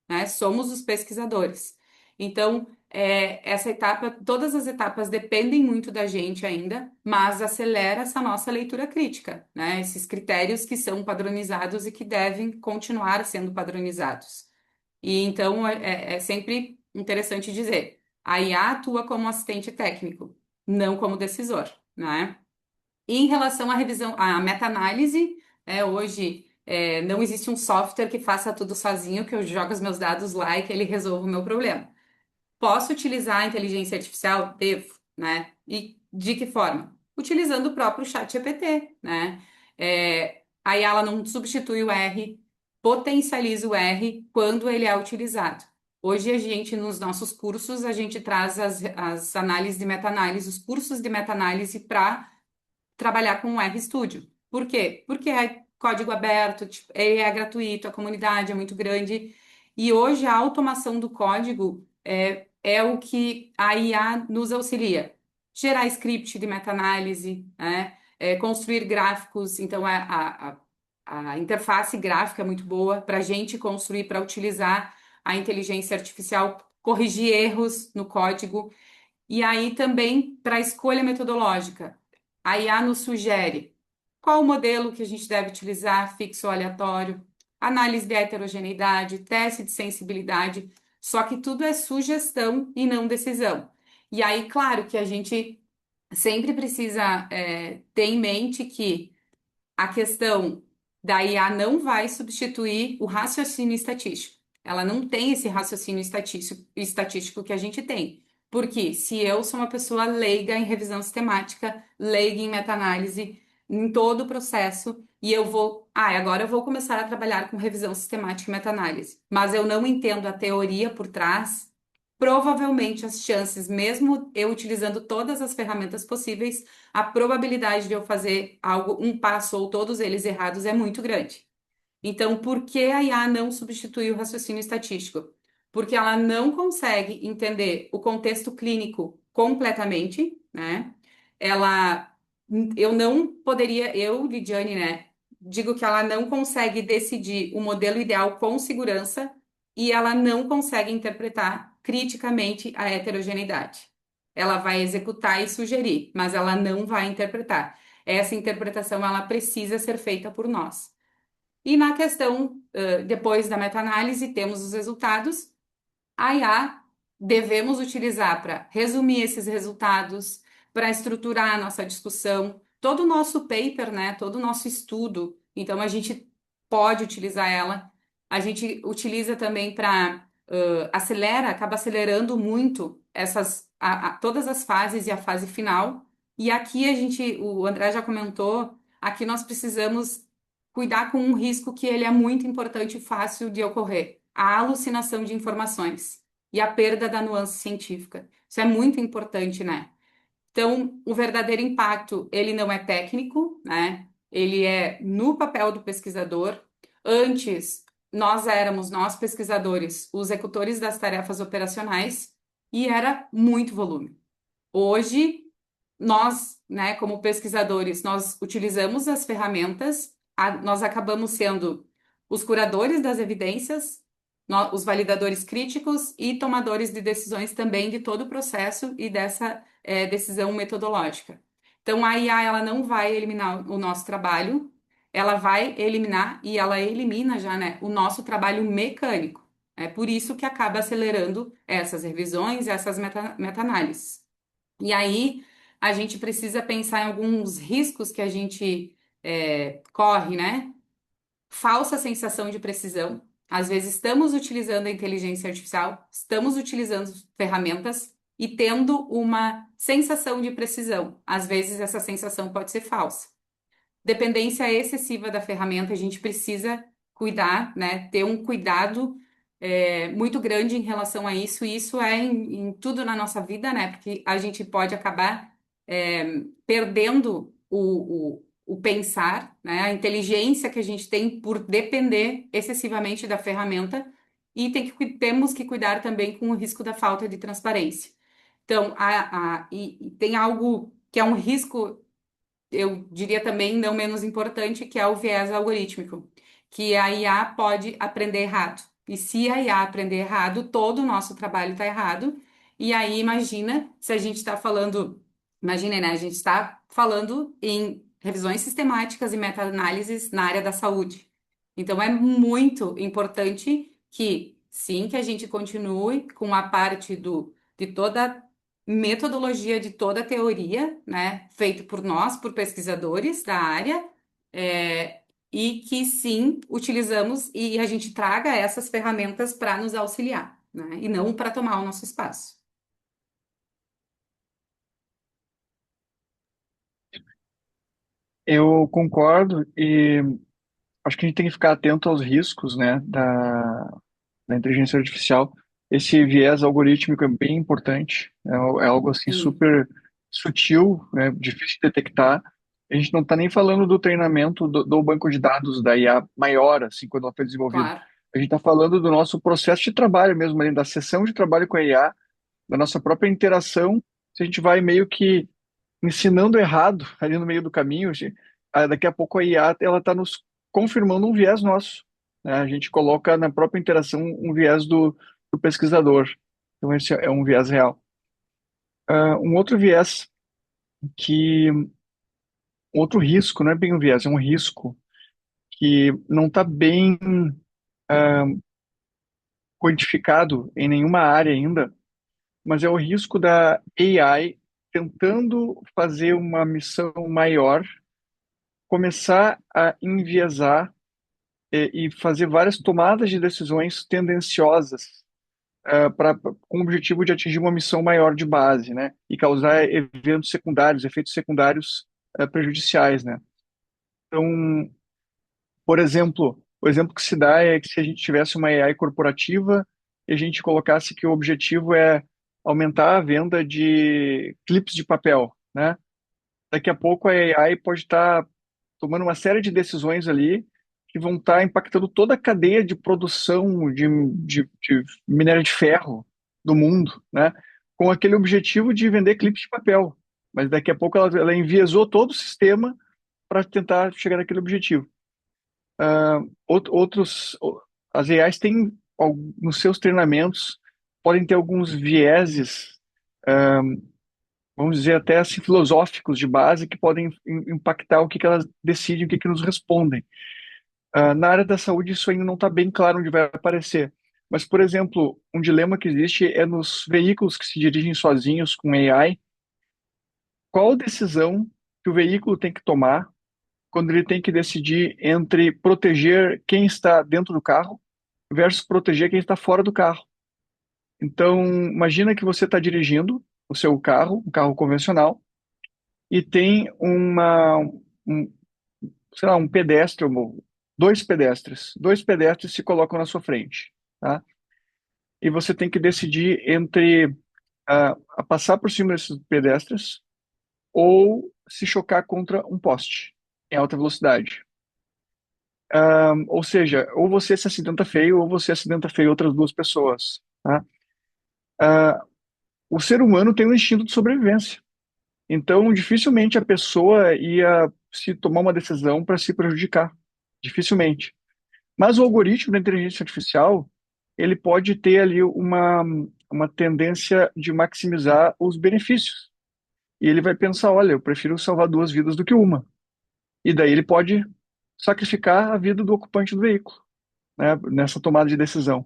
né? Somos os pesquisadores. Então, essa etapa, todas as etapas dependem muito da gente ainda, mas acelera essa nossa leitura crítica, né? Esses critérios que são padronizados e que devem continuar sendo padronizados. E então é sempre interessante dizer, a IA atua como assistente técnico, não como decisor, né? E em relação à revisão, à meta-análise, hoje não existe um software que faça tudo sozinho, que eu jogo os meus dados lá e que ele resolva o meu problema. Posso utilizar a inteligência artificial? Devo, né? E de que forma? Utilizando o próprio chat GPT, né? Aí ela não substitui o R, potencializa o R quando ele é utilizado. Hoje a gente, nos nossos cursos, a gente traz as análises de meta-análise, os cursos de meta-análise para trabalhar com o RStudio. Por quê? Porque é código aberto, tipo, ele é gratuito, a comunidade é muito grande, e hoje a automação do código é o que a IA nos auxilia. Gerar script de meta-análise, né? Construir gráficos, então a interface gráfica é muito boa para a gente construir, para utilizar a inteligência artificial, corrigir erros no código. E aí também para a escolha metodológica, a IA nos sugere qual o modelo que a gente deve utilizar, fixo ou aleatório, análise de heterogeneidade, teste de sensibilidade, só que tudo é sugestão e não decisão. E aí, claro que a gente sempre precisa ter em mente que a questão da IA não vai substituir o raciocínio estatístico. Ela não tem esse raciocínio estatístico que a gente tem. Porque se eu sou uma pessoa leiga em revisão sistemática, leiga em meta-análise, em todo o processo, e eu vou, agora eu vou começar a trabalhar com revisão sistemática e meta-análise, mas eu não entendo a teoria por trás, provavelmente as chances, mesmo eu utilizando todas as ferramentas possíveis, a probabilidade de eu fazer algo, um passo ou todos eles errados é muito grande. Então, por que a IA não substitui o raciocínio estatístico? Porque ela não consegue entender o contexto clínico completamente, né? Ela, eu não poderia, eu, Lidiane, né? Digo que ela não consegue decidir o modelo ideal com segurança e ela não consegue interpretar criticamente a heterogeneidade. Ela vai executar e sugerir, mas ela não vai interpretar. Essa interpretação ela precisa ser feita por nós. E na questão, depois da meta-análise, temos os resultados. A IA devemos utilizar para resumir esses resultados, para estruturar a nossa discussão, todo o nosso paper, né, todo o nosso estudo. Então, a gente pode utilizar ela. A gente utiliza também para acaba acelerando muito todas as fases e a fase final. E aqui o André já comentou, aqui nós precisamos cuidar com um risco que ele é muito importante e fácil de ocorrer, a alucinação de informações e a perda da nuance científica. Isso é muito importante, né? Então, o verdadeiro impacto, ele não é técnico, né? Ele é no papel do pesquisador. Antes, nós pesquisadores, os executores das tarefas operacionais, e era muito volume. Hoje, nós, né, como pesquisadores, nós utilizamos as ferramentas, nós acabamos sendo os curadores das evidências, os validadores críticos e tomadores de decisões também de todo o processo e dessa decisão metodológica. Então, a IA ela não vai eliminar o nosso trabalho, ela vai eliminar, e ela elimina já, né, o nosso trabalho mecânico. É por isso que acaba acelerando essas revisões, essas meta-análises. E aí a gente precisa pensar em alguns riscos que a gente corre, né? Falsa sensação de precisão. Às vezes estamos utilizando a inteligência artificial, estamos utilizando ferramentas e tendo uma sensação de precisão. Às vezes essa sensação pode ser falsa. Dependência excessiva da ferramenta, a gente precisa cuidar, né? Ter um cuidado muito grande em relação a isso, e isso é em tudo na nossa vida, né? Porque a gente pode acabar perdendo o pensar, né? A inteligência que a gente tem por depender excessivamente da ferramenta, e temos que cuidar também com o risco da falta de transparência. Então, e tem algo que é um risco, eu diria também não menos importante, que é o viés algorítmico, que a IA pode aprender errado. E se a IA aprender errado, todo o nosso trabalho está errado. E aí, imagina se a gente está falando, imagina, né? A gente está falando em revisões sistemáticas e meta-análises na área da saúde. Então, é muito importante que, sim, que a gente continue com a parte de toda metodologia, de toda a teoria, né, feito por nós, por pesquisadores da área, e que sim, utilizamos e a gente traga essas ferramentas para nos auxiliar, né, e não para tomar o nosso espaço.
Eu concordo e acho que a gente tem que ficar atento aos riscos, né, da inteligência artificial. Esse viés algorítmico é bem importante, é algo assim
Sim,
super sutil, né, difícil de detectar. A gente não está nem falando do treinamento do banco de dados da IA maior, assim, quando ela foi desenvolvida.
claro.
A gente está falando do nosso processo de trabalho mesmo, ali, da sessão de trabalho com a IA, da nossa própria interação. Se a gente vai meio que ensinando errado ali no meio do caminho, daqui a pouco a IA ela está nos confirmando um viés nosso, né? A gente coloca na própria interação um viés do pesquisador. Então esse é um viés real. Um outro viés que, outro risco, não é bem um viés, é um risco que não está bem ah, codificado em nenhuma área ainda, mas é o risco da AI tentando fazer uma missão maior, começar a enviesar e fazer várias tomadas de decisões tendenciosas com o objetivo de atingir uma missão maior de base, né? E causar eventos secundários, efeitos secundários prejudiciais, né? Então, por exemplo, o exemplo que se dá é que se a gente tivesse uma AI corporativa e a gente colocasse que o objetivo é aumentar a venda de clipes de papel, né? Daqui a pouco a AI pode estar tomando uma série de decisões ali que vão estar impactando toda a cadeia de produção de minério de ferro do mundo, né? Com aquele objetivo de vender clipes de papel. Mas daqui a pouco ela enviesou todo o sistema para tentar chegar naquele objetivo. Outros, as AIs têm, nos seus treinamentos, podem ter alguns vieses, vamos dizer, até assim, filosóficos de base, que podem impactar o que, que elas decidem, o que, que nos respondem. Na área da saúde, isso ainda não está bem claro onde vai aparecer. Mas, por exemplo, um dilema que existe é nos veículos que se dirigem sozinhos com AI. Qual decisão que o veículo tem que tomar quando ele tem que decidir entre proteger quem está dentro do carro versus proteger quem está fora do carro? Então, imagina que você está dirigindo o seu carro, um carro convencional, e tem um, sei lá, um pedestre, dois pedestres se colocam na sua frente, tá? E você tem que decidir entre a passar por cima desses pedestres ou se chocar contra um poste em alta velocidade. Ou seja, ou você se acidenta feio ou você acidenta feio outras duas pessoas, tá? O ser humano tem um instinto de sobrevivência. Então, dificilmente a pessoa ia se tomar uma decisão para se prejudicar. Dificilmente. Mas o algoritmo da inteligência artificial, ele pode ter ali uma tendência de maximizar os benefícios. E ele vai pensar, olha, eu prefiro salvar duas vidas do que uma. E daí ele pode sacrificar a vida do ocupante do veículo, né, nessa tomada de decisão.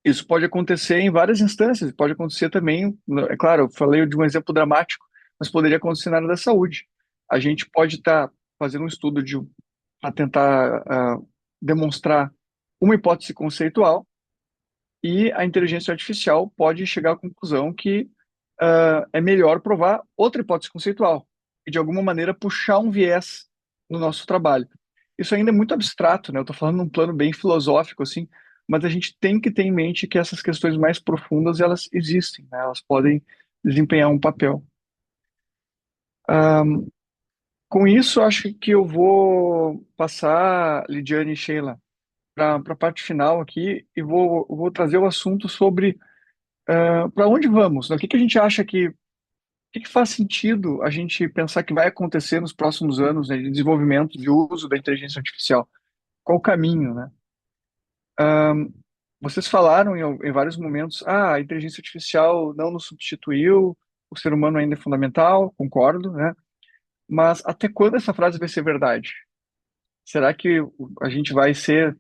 Isso pode acontecer em várias instâncias, pode acontecer também, é claro, eu falei de um exemplo dramático, mas poderia acontecer na área da saúde. A gente pode estar fazendo um estudo para tentar demonstrar uma hipótese conceitual e a inteligência artificial pode chegar à conclusão que é melhor provar outra hipótese conceitual e, de alguma maneira, puxar um viés no nosso trabalho. Isso ainda é muito abstrato, né? Eu estou falando num plano bem filosófico, assim, mas a gente tem que ter em mente que essas questões mais profundas, elas existem, né? Elas podem desempenhar um papel. Com isso, acho que eu vou passar, Lidiane e Sheila, para a parte final aqui e vou trazer o assunto sobre para onde vamos, né? O que que a gente acha que faz sentido a gente pensar que vai acontecer nos próximos anos, né, de desenvolvimento, de uso da inteligência artificial? Qual o caminho, né? Vocês falaram em vários momentos, a inteligência artificial não nos substituiu, o ser humano ainda é fundamental, concordo, né? Mas até quando essa frase vai ser verdade? Será que a gente vai ser,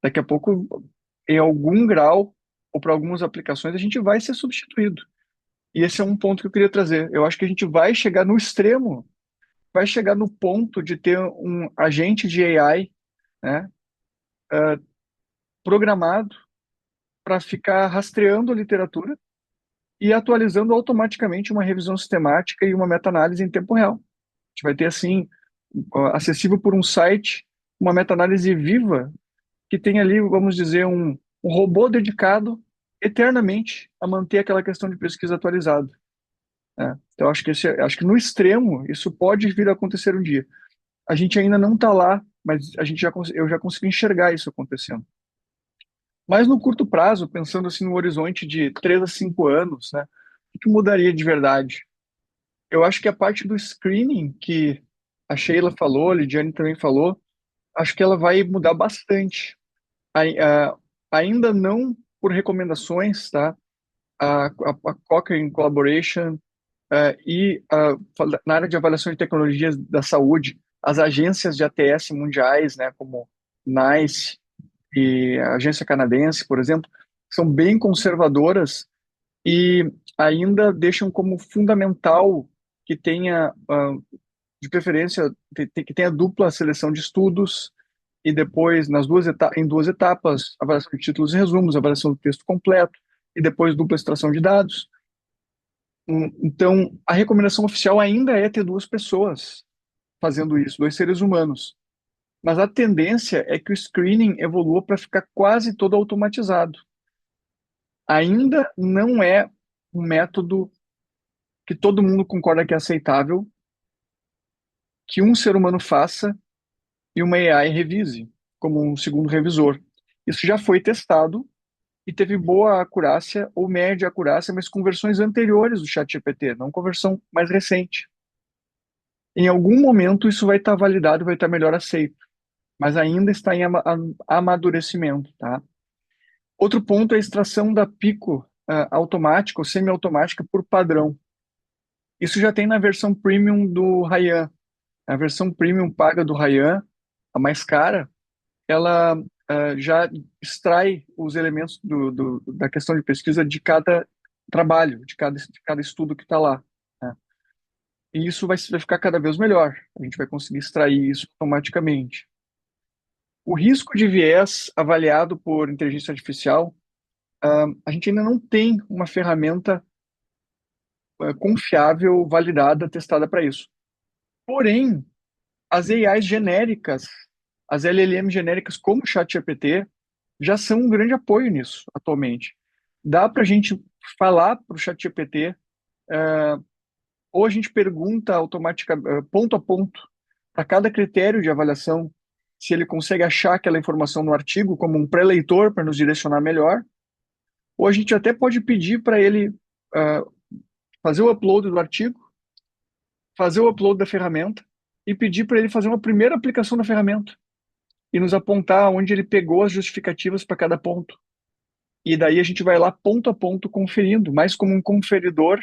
daqui a pouco, em algum grau, ou para algumas aplicações, a gente vai ser substituído? E esse é um ponto que eu queria trazer. Eu acho que a gente vai chegar no extremo, vai chegar no ponto de ter um agente de AI, né, programado para ficar rastreando a literatura e atualizando automaticamente uma revisão sistemática e uma meta-análise em tempo real. A gente vai ter, assim, acessível por um site, uma meta-análise viva que tem ali, vamos dizer, um robô dedicado eternamente a manter aquela questão de pesquisa atualizada, né? Então, acho que, acho que no extremo, isso pode vir a acontecer um dia. A gente ainda não está lá, mas eu já consigo enxergar isso acontecendo. Mas no curto prazo, pensando assim no horizonte de 3 a 5 anos, né, o que mudaria de verdade? Eu acho que a parte do screening que a Sheila falou, a Lidiane também falou, acho que ela vai mudar bastante. Ainda não por recomendações, tá? a Cochrane Collaboration, na área de avaliação de tecnologias da saúde, as agências de ATS mundiais, né, como NICE e a agência canadense, por exemplo, são bem conservadoras e ainda deixam como fundamental que tenha, de preferência, que tenha dupla seleção de estudos e depois, em duas etapas, avaliação de títulos e resumos, avaliação do texto completo e depois dupla extração de dados. Então, a recomendação oficial ainda é ter duas pessoas fazendo isso, dois seres humanos. Mas a tendência é que o screening evolua para ficar quase todo automatizado. Ainda não é um método que todo mundo concorda que é aceitável, que um ser humano faça e uma AI revise, como um segundo revisor. Isso já foi testado e teve boa acurácia ou média acurácia, mas com versões anteriores do ChatGPT, não com versão mais recente. Em algum momento isso vai estar validado, vai estar melhor aceito, mas ainda está em amadurecimento, tá? Outro ponto é a extração da Pico automática ou semiautomática por padrão. Isso já tem na versão premium do Ryan. A versão premium paga do Ryan, a mais cara, ela já extrai os elementos da questão de pesquisa de cada trabalho, de cada estudo que está lá, né? E isso vai ficar cada vez melhor. A gente vai conseguir extrair isso automaticamente. O risco de viés avaliado por inteligência artificial, a gente ainda não tem uma ferramenta confiável, validada, testada para isso. Porém, as AIs genéricas, as LLM genéricas como o ChatGPT, já são um grande apoio nisso atualmente. Dá para a gente falar para o ChatGPT, ou a gente pergunta automaticamente, ponto a ponto, para cada critério de avaliação, se ele consegue achar aquela informação no artigo como um pré-leitor para nos direcionar melhor, ou a gente até pode pedir para ele fazer o upload do artigo, fazer o upload da ferramenta e pedir para ele fazer uma primeira aplicação da ferramenta e nos apontar onde ele pegou as justificativas para cada ponto. E daí a gente vai lá ponto a ponto conferindo, mais como um conferidor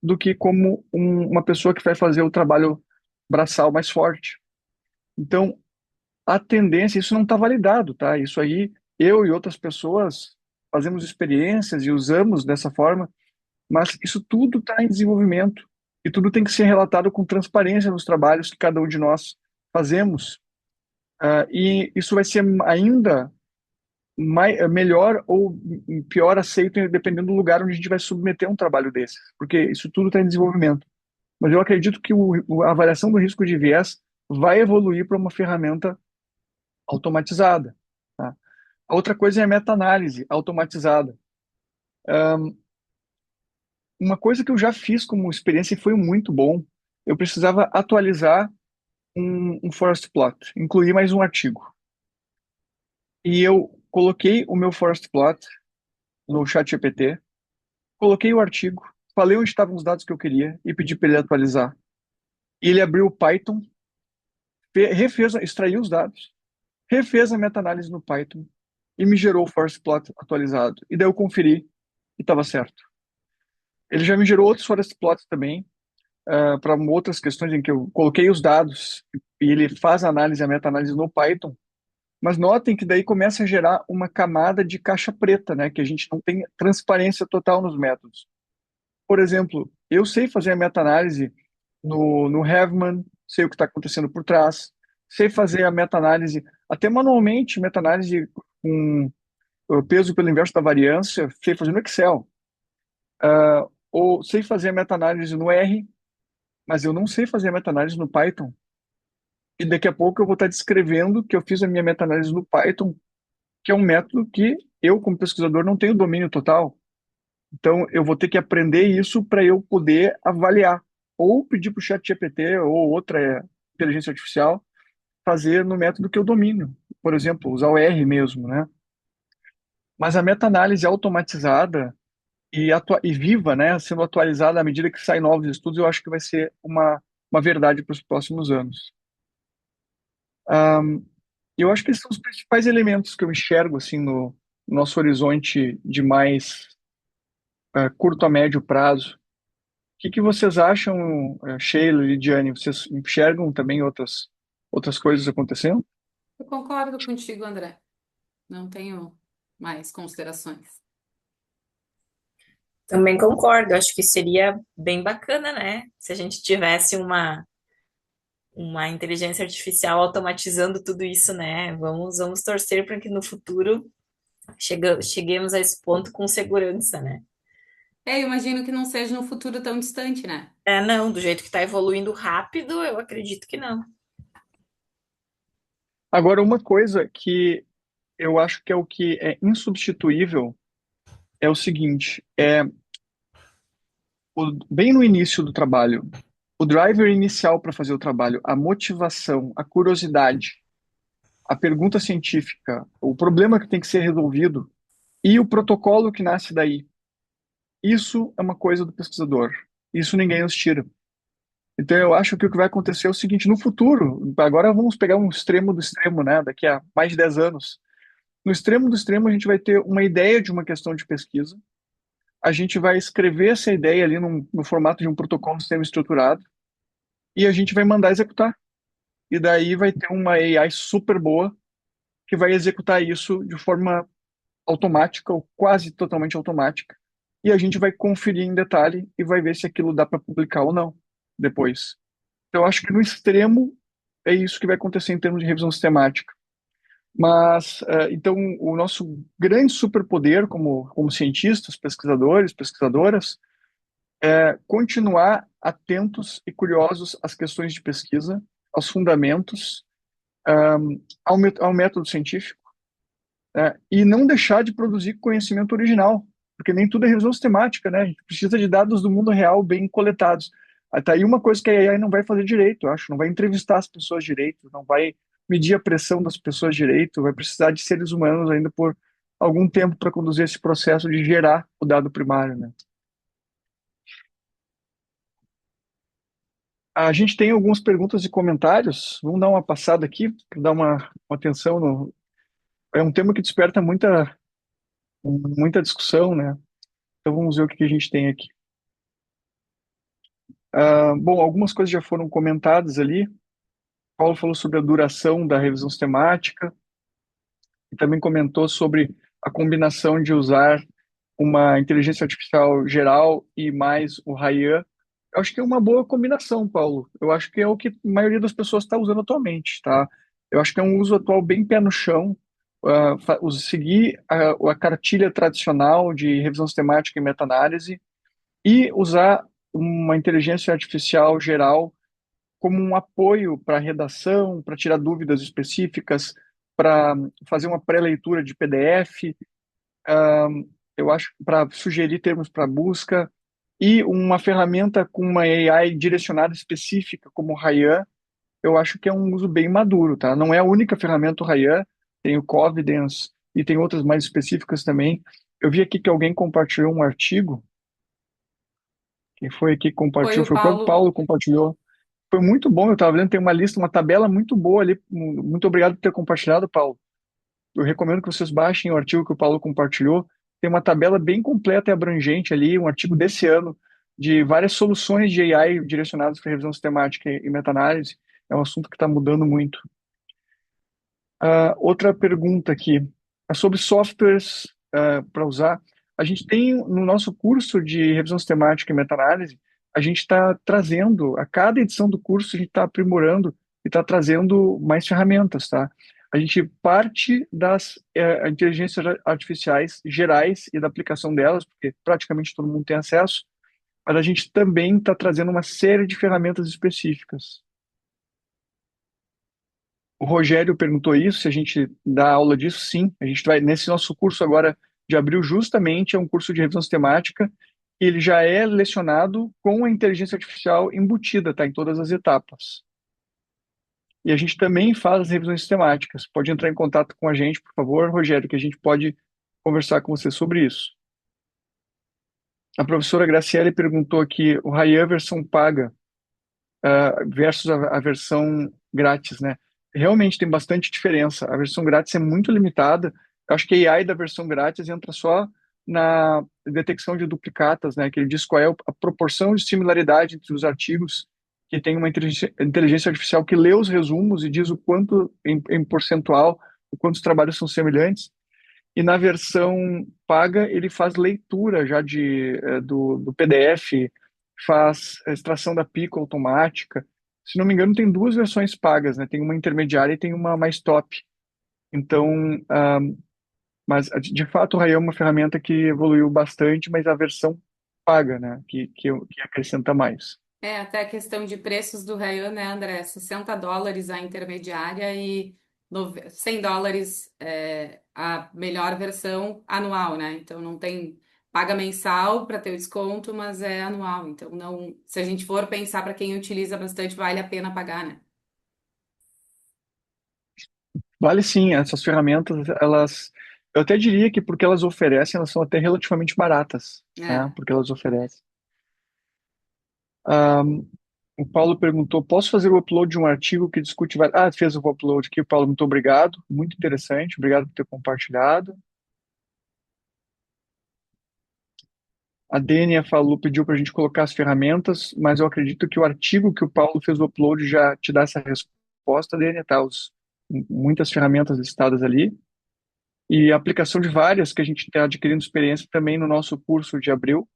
do que como uma pessoa que vai fazer o trabalho braçal mais forte. Então, a tendência, isso não está validado, tá? Isso aí, eu e outras pessoas fazemos experiências e usamos dessa forma, mas isso tudo está em desenvolvimento e tudo tem que ser relatado com transparência nos trabalhos que cada um de nós fazemos. E isso vai ser ainda melhor ou pior aceito dependendo do lugar onde a gente vai submeter um trabalho desse, porque isso tudo está em desenvolvimento. Mas eu acredito que a avaliação do risco de viés vai evoluir para uma ferramenta automatizada, tá? A outra coisa é a meta-análise automatizada. Uma coisa que eu já fiz como experiência e foi muito bom, eu precisava atualizar um forest plot, incluir mais um artigo. E eu coloquei o meu forest plot no ChatGPT, coloquei o artigo, falei onde estavam os dados que eu queria e pedi para ele atualizar. E ele abriu o Python, extraiu os dados, refez a meta-análise no Python e me gerou o forest plot atualizado. E daí eu conferi e estava certo. Ele já me gerou outros forest plots também, para outras questões em que eu coloquei os dados e ele faz a análise, a meta-análise no Python. Mas notem que daí começa a gerar uma camada de caixa preta, né? Que a gente não tem transparência total nos métodos. Por exemplo, eu sei fazer a meta-análise no Havman, sei o que está acontecendo por trás, sei fazer a meta-análise, até manualmente, meta-análise com o peso pelo inverso da variância, sei fazer no Excel. Ou sei fazer a meta-análise no R, mas eu não sei fazer a meta-análise no Python. E daqui a pouco eu vou estar descrevendo que eu fiz a minha meta-análise no Python, que é um método que eu, como pesquisador, não tenho domínio total. Então, eu vou ter que aprender isso para eu poder avaliar. Ou pedir para o ChatGPT ou outra inteligência artificial fazer no método que eu domino. Por exemplo, usar o R mesmo, né? Mas a meta-análise automatizada e viva, né, sendo atualizada à medida que saem novos estudos, eu acho que vai ser uma verdade para os próximos anos. Eu acho que esses são os principais elementos que eu enxergo assim no nosso horizonte de mais curto a médio prazo. O que que vocês acham, Sheila, Lidiane? Vocês enxergam também outras coisas acontecendo?
Eu concordo contigo, André. Não tenho mais considerações.
Também concordo, acho que seria bem bacana, né? Se a gente tivesse uma inteligência artificial automatizando tudo isso, né? Vamos torcer para que no futuro cheguemos a esse ponto com segurança, né?
Eu imagino que não seja no futuro tão distante, né?
É, não, do jeito que está evoluindo rápido, eu acredito que não.
Agora, uma coisa que eu acho que é o que é insubstituível é o seguinte, bem no início do trabalho, o driver inicial para fazer o trabalho, a motivação, a curiosidade, a pergunta científica, o problema que tem que ser resolvido e o protocolo que nasce daí. Isso é uma coisa do pesquisador. Isso ninguém nos tira. Então eu acho que o que vai acontecer é o seguinte, no futuro, agora vamos pegar um extremo do extremo, né, daqui a mais de 10 anos. No extremo do extremo, a gente vai ter uma ideia de uma questão de pesquisa, a gente vai escrever essa ideia ali no formato de um protocolo de sistema estruturado e a gente vai mandar executar. E daí vai ter uma AI super boa que vai executar isso de forma automática ou quase totalmente automática. E a gente vai conferir em detalhe e vai ver se aquilo dá para publicar ou não depois. Então, eu acho que no extremo é isso que vai acontecer em termos de revisão sistemática. Mas, então, o nosso grande superpoder como cientistas, pesquisadores, pesquisadoras, é continuar atentos e curiosos às questões de pesquisa, aos fundamentos, ao método científico, né, e não deixar de produzir conhecimento original, porque nem tudo é revisão sistemática, né? A gente precisa de dados do mundo real bem coletados. Até aí uma coisa que a AI não vai fazer direito, eu acho, não vai entrevistar as pessoas direito, não vai medir a pressão das pessoas direito, vai precisar de seres humanos ainda por algum tempo para conduzir esse processo de gerar o dado primário, né? A gente tem algumas perguntas e comentários, vamos dar uma passada aqui, para dar uma atenção no... É um tema que desperta muita discussão, né? Então vamos ver o que que a gente tem aqui. Bom, algumas coisas já foram comentadas ali. Paulo falou sobre a duração da revisão sistemática e também comentou sobre a combinação de usar uma inteligência artificial geral e mais o Ryan. Eu acho que é uma boa combinação, Paulo. Eu acho que é o que a maioria das pessoas está usando atualmente, tá? Eu acho que é um uso atual bem pé no chão, seguir a cartilha tradicional de revisão sistemática e meta-análise e usar uma inteligência artificial geral como um apoio para redação, para tirar dúvidas específicas, para fazer uma pré-leitura de PDF, eu acho, para sugerir termos para busca, e uma ferramenta com uma AI direcionada específica, como o Ryan, eu acho que é um uso bem maduro, tá? Não é a única ferramenta o Ryan, tem o Covidence e tem outras mais específicas também. Eu vi aqui que alguém compartilhou um artigo, quem foi aqui que
Foi
compartilhou?
o
Foi o próprio
Paulo.
Paulo que compartilhou. Foi muito bom, eu estava vendo, tem uma lista, uma tabela muito boa ali. Muito obrigado por ter compartilhado, Paulo. Eu recomendo que vocês baixem o artigo que o Paulo compartilhou. Tem uma tabela bem completa e abrangente ali, um artigo desse ano, de várias soluções de AI direcionadas para revisão sistemática e meta-análise. É um assunto que está mudando muito. Outra pergunta aqui é sobre softwares para usar. A gente tem no nosso curso de revisão sistemática e meta-análise, a gente está trazendo, a cada edição do curso, a gente está aprimorando e está trazendo mais ferramentas, tá? A gente parte das inteligências artificiais gerais e da aplicação delas, porque praticamente todo mundo tem acesso, mas a gente também está trazendo uma série de ferramentas específicas. O Rogério perguntou isso, se a gente dá aula disso, sim. A gente vai, nesse nosso curso agora de abril, justamente, é um curso de revisão sistemática, ele já é lecionado com a inteligência artificial embutida, tá, em todas as etapas. E a gente também faz as revisões sistemáticas. Pode entrar em contato com a gente, por favor, Rogério, que a gente pode conversar com você sobre isso. A professora Graciele perguntou aqui, o Ryan versão paga versus a versão grátis, né? Realmente tem bastante diferença. A versão grátis é muito limitada. Eu acho que a AI da versão grátis entra só na detecção de duplicatas, né? Que ele diz qual é a proporção de similaridade entre os artigos que tem uma inteligência artificial que lê os resumos e diz o quanto, em percentual, o quanto os trabalhos são semelhantes. E na versão paga, ele faz leitura já do PDF, faz a extração da pico automática. Se não me engano, tem duas versões pagas, né? Tem uma intermediária e tem uma mais top. Então, mas de fato o Ray é uma ferramenta que evoluiu bastante, mas a versão paga, né? Que acrescenta mais.
Até a questão de preços do Rayon, né, André? US$ 60 a intermediária e US$ 100 a melhor versão anual, né? Então não tem paga mensal para ter o desconto, mas é anual. Então não, se a gente for pensar para quem utiliza bastante, vale a pena pagar, né?
Vale sim, essas ferramentas, eu até diria que porque elas oferecem, elas são até relativamente baratas, né?
É.
Porque elas oferecem. O Paulo perguntou: posso fazer o upload de um artigo que discute várias... Ah, fez o upload aqui, Paulo, muito obrigado. Muito interessante, obrigado por ter compartilhado. A Dênia falou, pediu para a gente colocar as ferramentas, mas eu acredito que o artigo que o Paulo fez o upload já te dá essa resposta, Dênia, tá? Muitas ferramentas listadas ali. E a aplicação de várias que a gente está adquirindo experiência também no nosso curso de abril.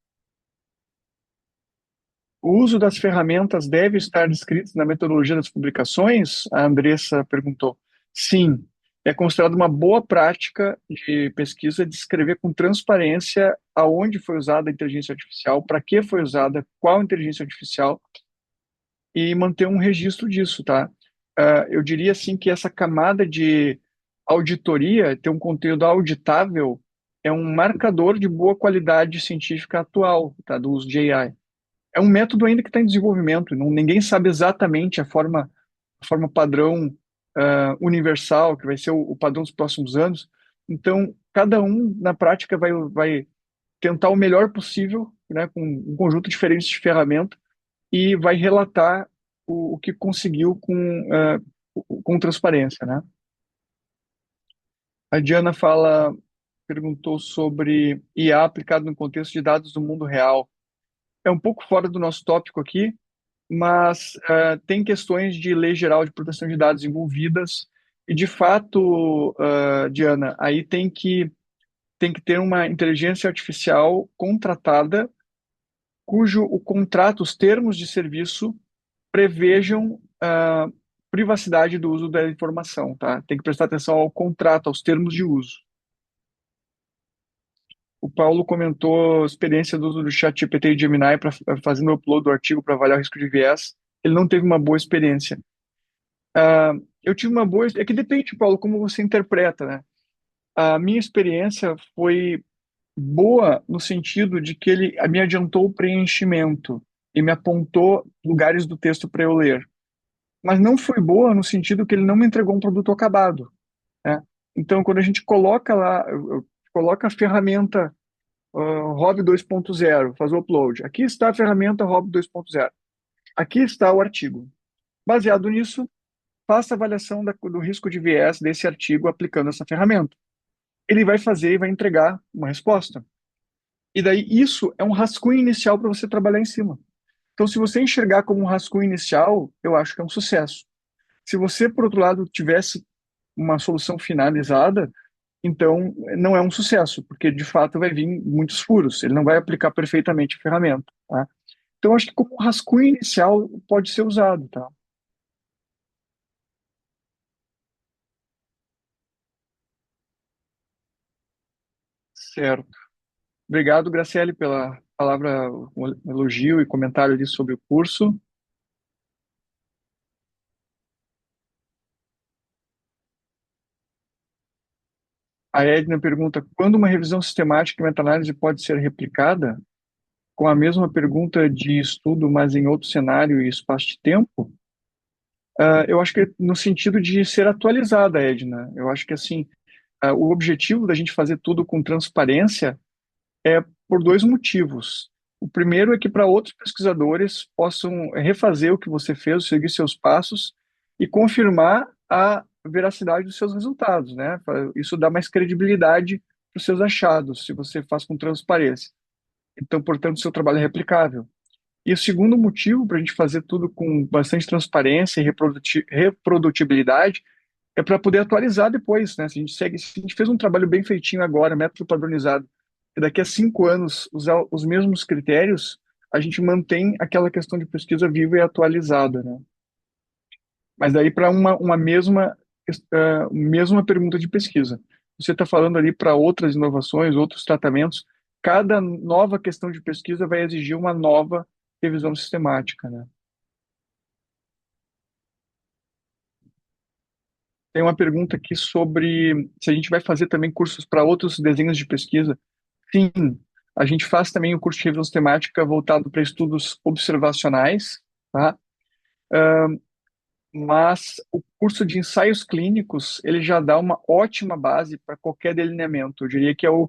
O uso das ferramentas deve estar descrito na metodologia das publicações? A Andressa perguntou. Sim, é considerado uma boa prática de pesquisa descrever com transparência aonde foi usada a inteligência artificial, para que foi usada, qual inteligência artificial, e manter um registro disso, tá? Eu diria assim que essa camada de auditoria, ter um conteúdo auditável, é um marcador de boa qualidade científica atual, tá? Do uso de AI. É um método ainda que está em desenvolvimento. Ninguém sabe exatamente a forma padrão universal, que vai ser o padrão dos próximos anos. Então, cada um, na prática, vai tentar o melhor possível, né, com um conjunto diferente de ferramentas, e vai relatar o que conseguiu com transparência, né? A Diana perguntou sobre IA aplicado no contexto de dados do mundo real. É um pouco fora do nosso tópico aqui, mas tem questões de lei geral de proteção de dados envolvidas e, de fato, Diana, aí tem que ter uma inteligência artificial contratada cujo o contrato, os termos de serviço prevejam privacidade do uso da informação, tá? Tem que prestar atenção ao contrato, aos termos de uso. O Paulo comentou a experiência do uso do ChatGPT e Gemini para fazendo o upload do artigo para avaliar o risco de viés. Ele não teve uma boa experiência. Eu tive uma boa. É que depende, Paulo, como você interpreta, né? A minha experiência foi boa no sentido de que ele me adiantou o preenchimento e me apontou lugares do texto para eu ler. Mas não foi boa no sentido que ele não me entregou um produto acabado, né? Então, quando a gente coloca lá, coloca a ferramenta Rob 2.0, faz o upload. Aqui está a ferramenta Rob 2.0. Aqui está o artigo. Baseado nisso, faça a avaliação do risco de viés desse artigo aplicando essa ferramenta. Ele vai fazer e vai entregar uma resposta. E daí isso é um rascunho inicial para você trabalhar em cima. Então, se você enxergar como um rascunho inicial, eu acho que é um sucesso. Se você, por outro lado, tivesse uma solução finalizada, então não é um sucesso, porque de fato vai vir muitos furos, ele não vai aplicar perfeitamente a ferramenta, tá? Então, acho que como rascunho inicial pode ser usado, tá? Certo. Obrigado, Graciele, pela palavra, um elogio e comentário ali sobre o curso. A Edna pergunta: quando uma revisão sistemática e meta-análise pode ser replicada? Com a mesma pergunta de estudo, mas em outro cenário e espaço de tempo? Eu acho que no sentido de ser atualizada, Edna. Eu acho que assim, o objetivo da gente fazer tudo com transparência é por dois motivos. O primeiro é que para outros pesquisadores possam refazer o que você fez, seguir seus passos e confirmar a veracidade dos seus resultados, né? Isso dá mais credibilidade para os seus achados, se você faz com transparência. Então, portanto, seu trabalho é replicável. E o segundo motivo para a gente fazer tudo com bastante transparência e reprodutibilidade é para poder atualizar depois, né? Se a gente segue, se a gente fez um trabalho bem feitinho agora, método padronizado, e daqui a 5 anos usar os mesmos critérios, a gente mantém aquela questão de pesquisa viva e atualizada, né? Mas daí para mesma pergunta de pesquisa. Você está falando ali para outras inovações, outros tratamentos, cada nova questão de pesquisa vai exigir uma nova revisão sistemática, né? Tem uma pergunta aqui sobre se a gente vai fazer também cursos para outros desenhos de pesquisa. Sim, a gente faz também o curso de revisão sistemática voltado para estudos observacionais, tá? Mas o curso de ensaios clínicos, ele já dá uma ótima base para qualquer delineamento. Eu diria que o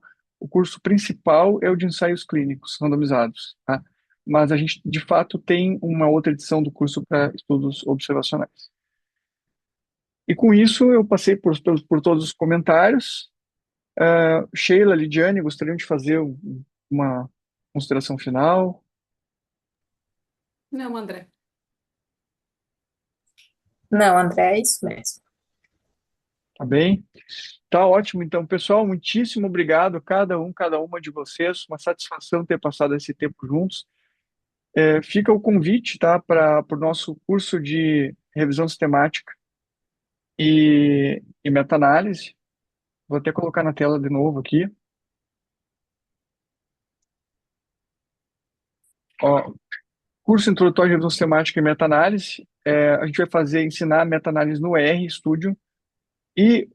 curso principal é o de ensaios clínicos randomizados, tá? Mas a gente, de fato, tem uma outra edição do curso para estudos observacionais. E com isso, eu passei por todos os comentários. Sheila, Lidiane, gostariam de fazer uma consideração final?
Não, André.
Não, André, é isso mesmo.
Tá bem? Tá ótimo, então, pessoal, muitíssimo obrigado, cada uma de vocês, uma satisfação ter passado esse tempo juntos. Fica o convite, tá, para o nosso curso de revisão sistemática e meta-análise. Vou até colocar na tela de novo aqui. Ó, curso introdutório de revisão sistemática e meta-análise. A gente vai ensinar meta-análise no R Studio e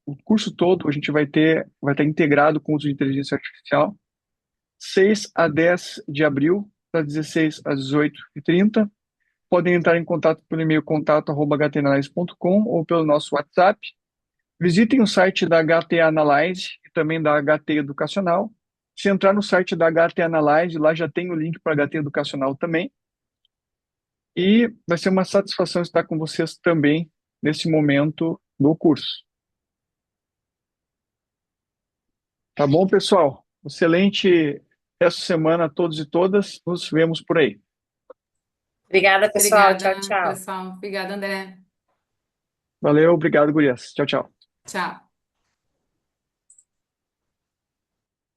o curso todo a gente vai estar integrado com o uso de inteligência artificial. 6 a 10 de abril, das 16 às 18h30. Podem entrar em contato pelo e-mail contato@htanalyse.com ou pelo nosso WhatsApp. Visitem o site da HT Analyze e também da HT Educacional. Se entrar no site da HT Analyze, lá já tem o link para a HT Educacional também. E vai ser uma satisfação estar com vocês também nesse momento do curso. Tá bom, pessoal? Excelente essa semana a todos e todas. Nos vemos por aí.
Obrigada, pessoal. Tchau,
Obrigada,
tchau.
pessoal. Obrigada, André.
Valeu, obrigado, gurias. Tchau, tchau.
Tchau.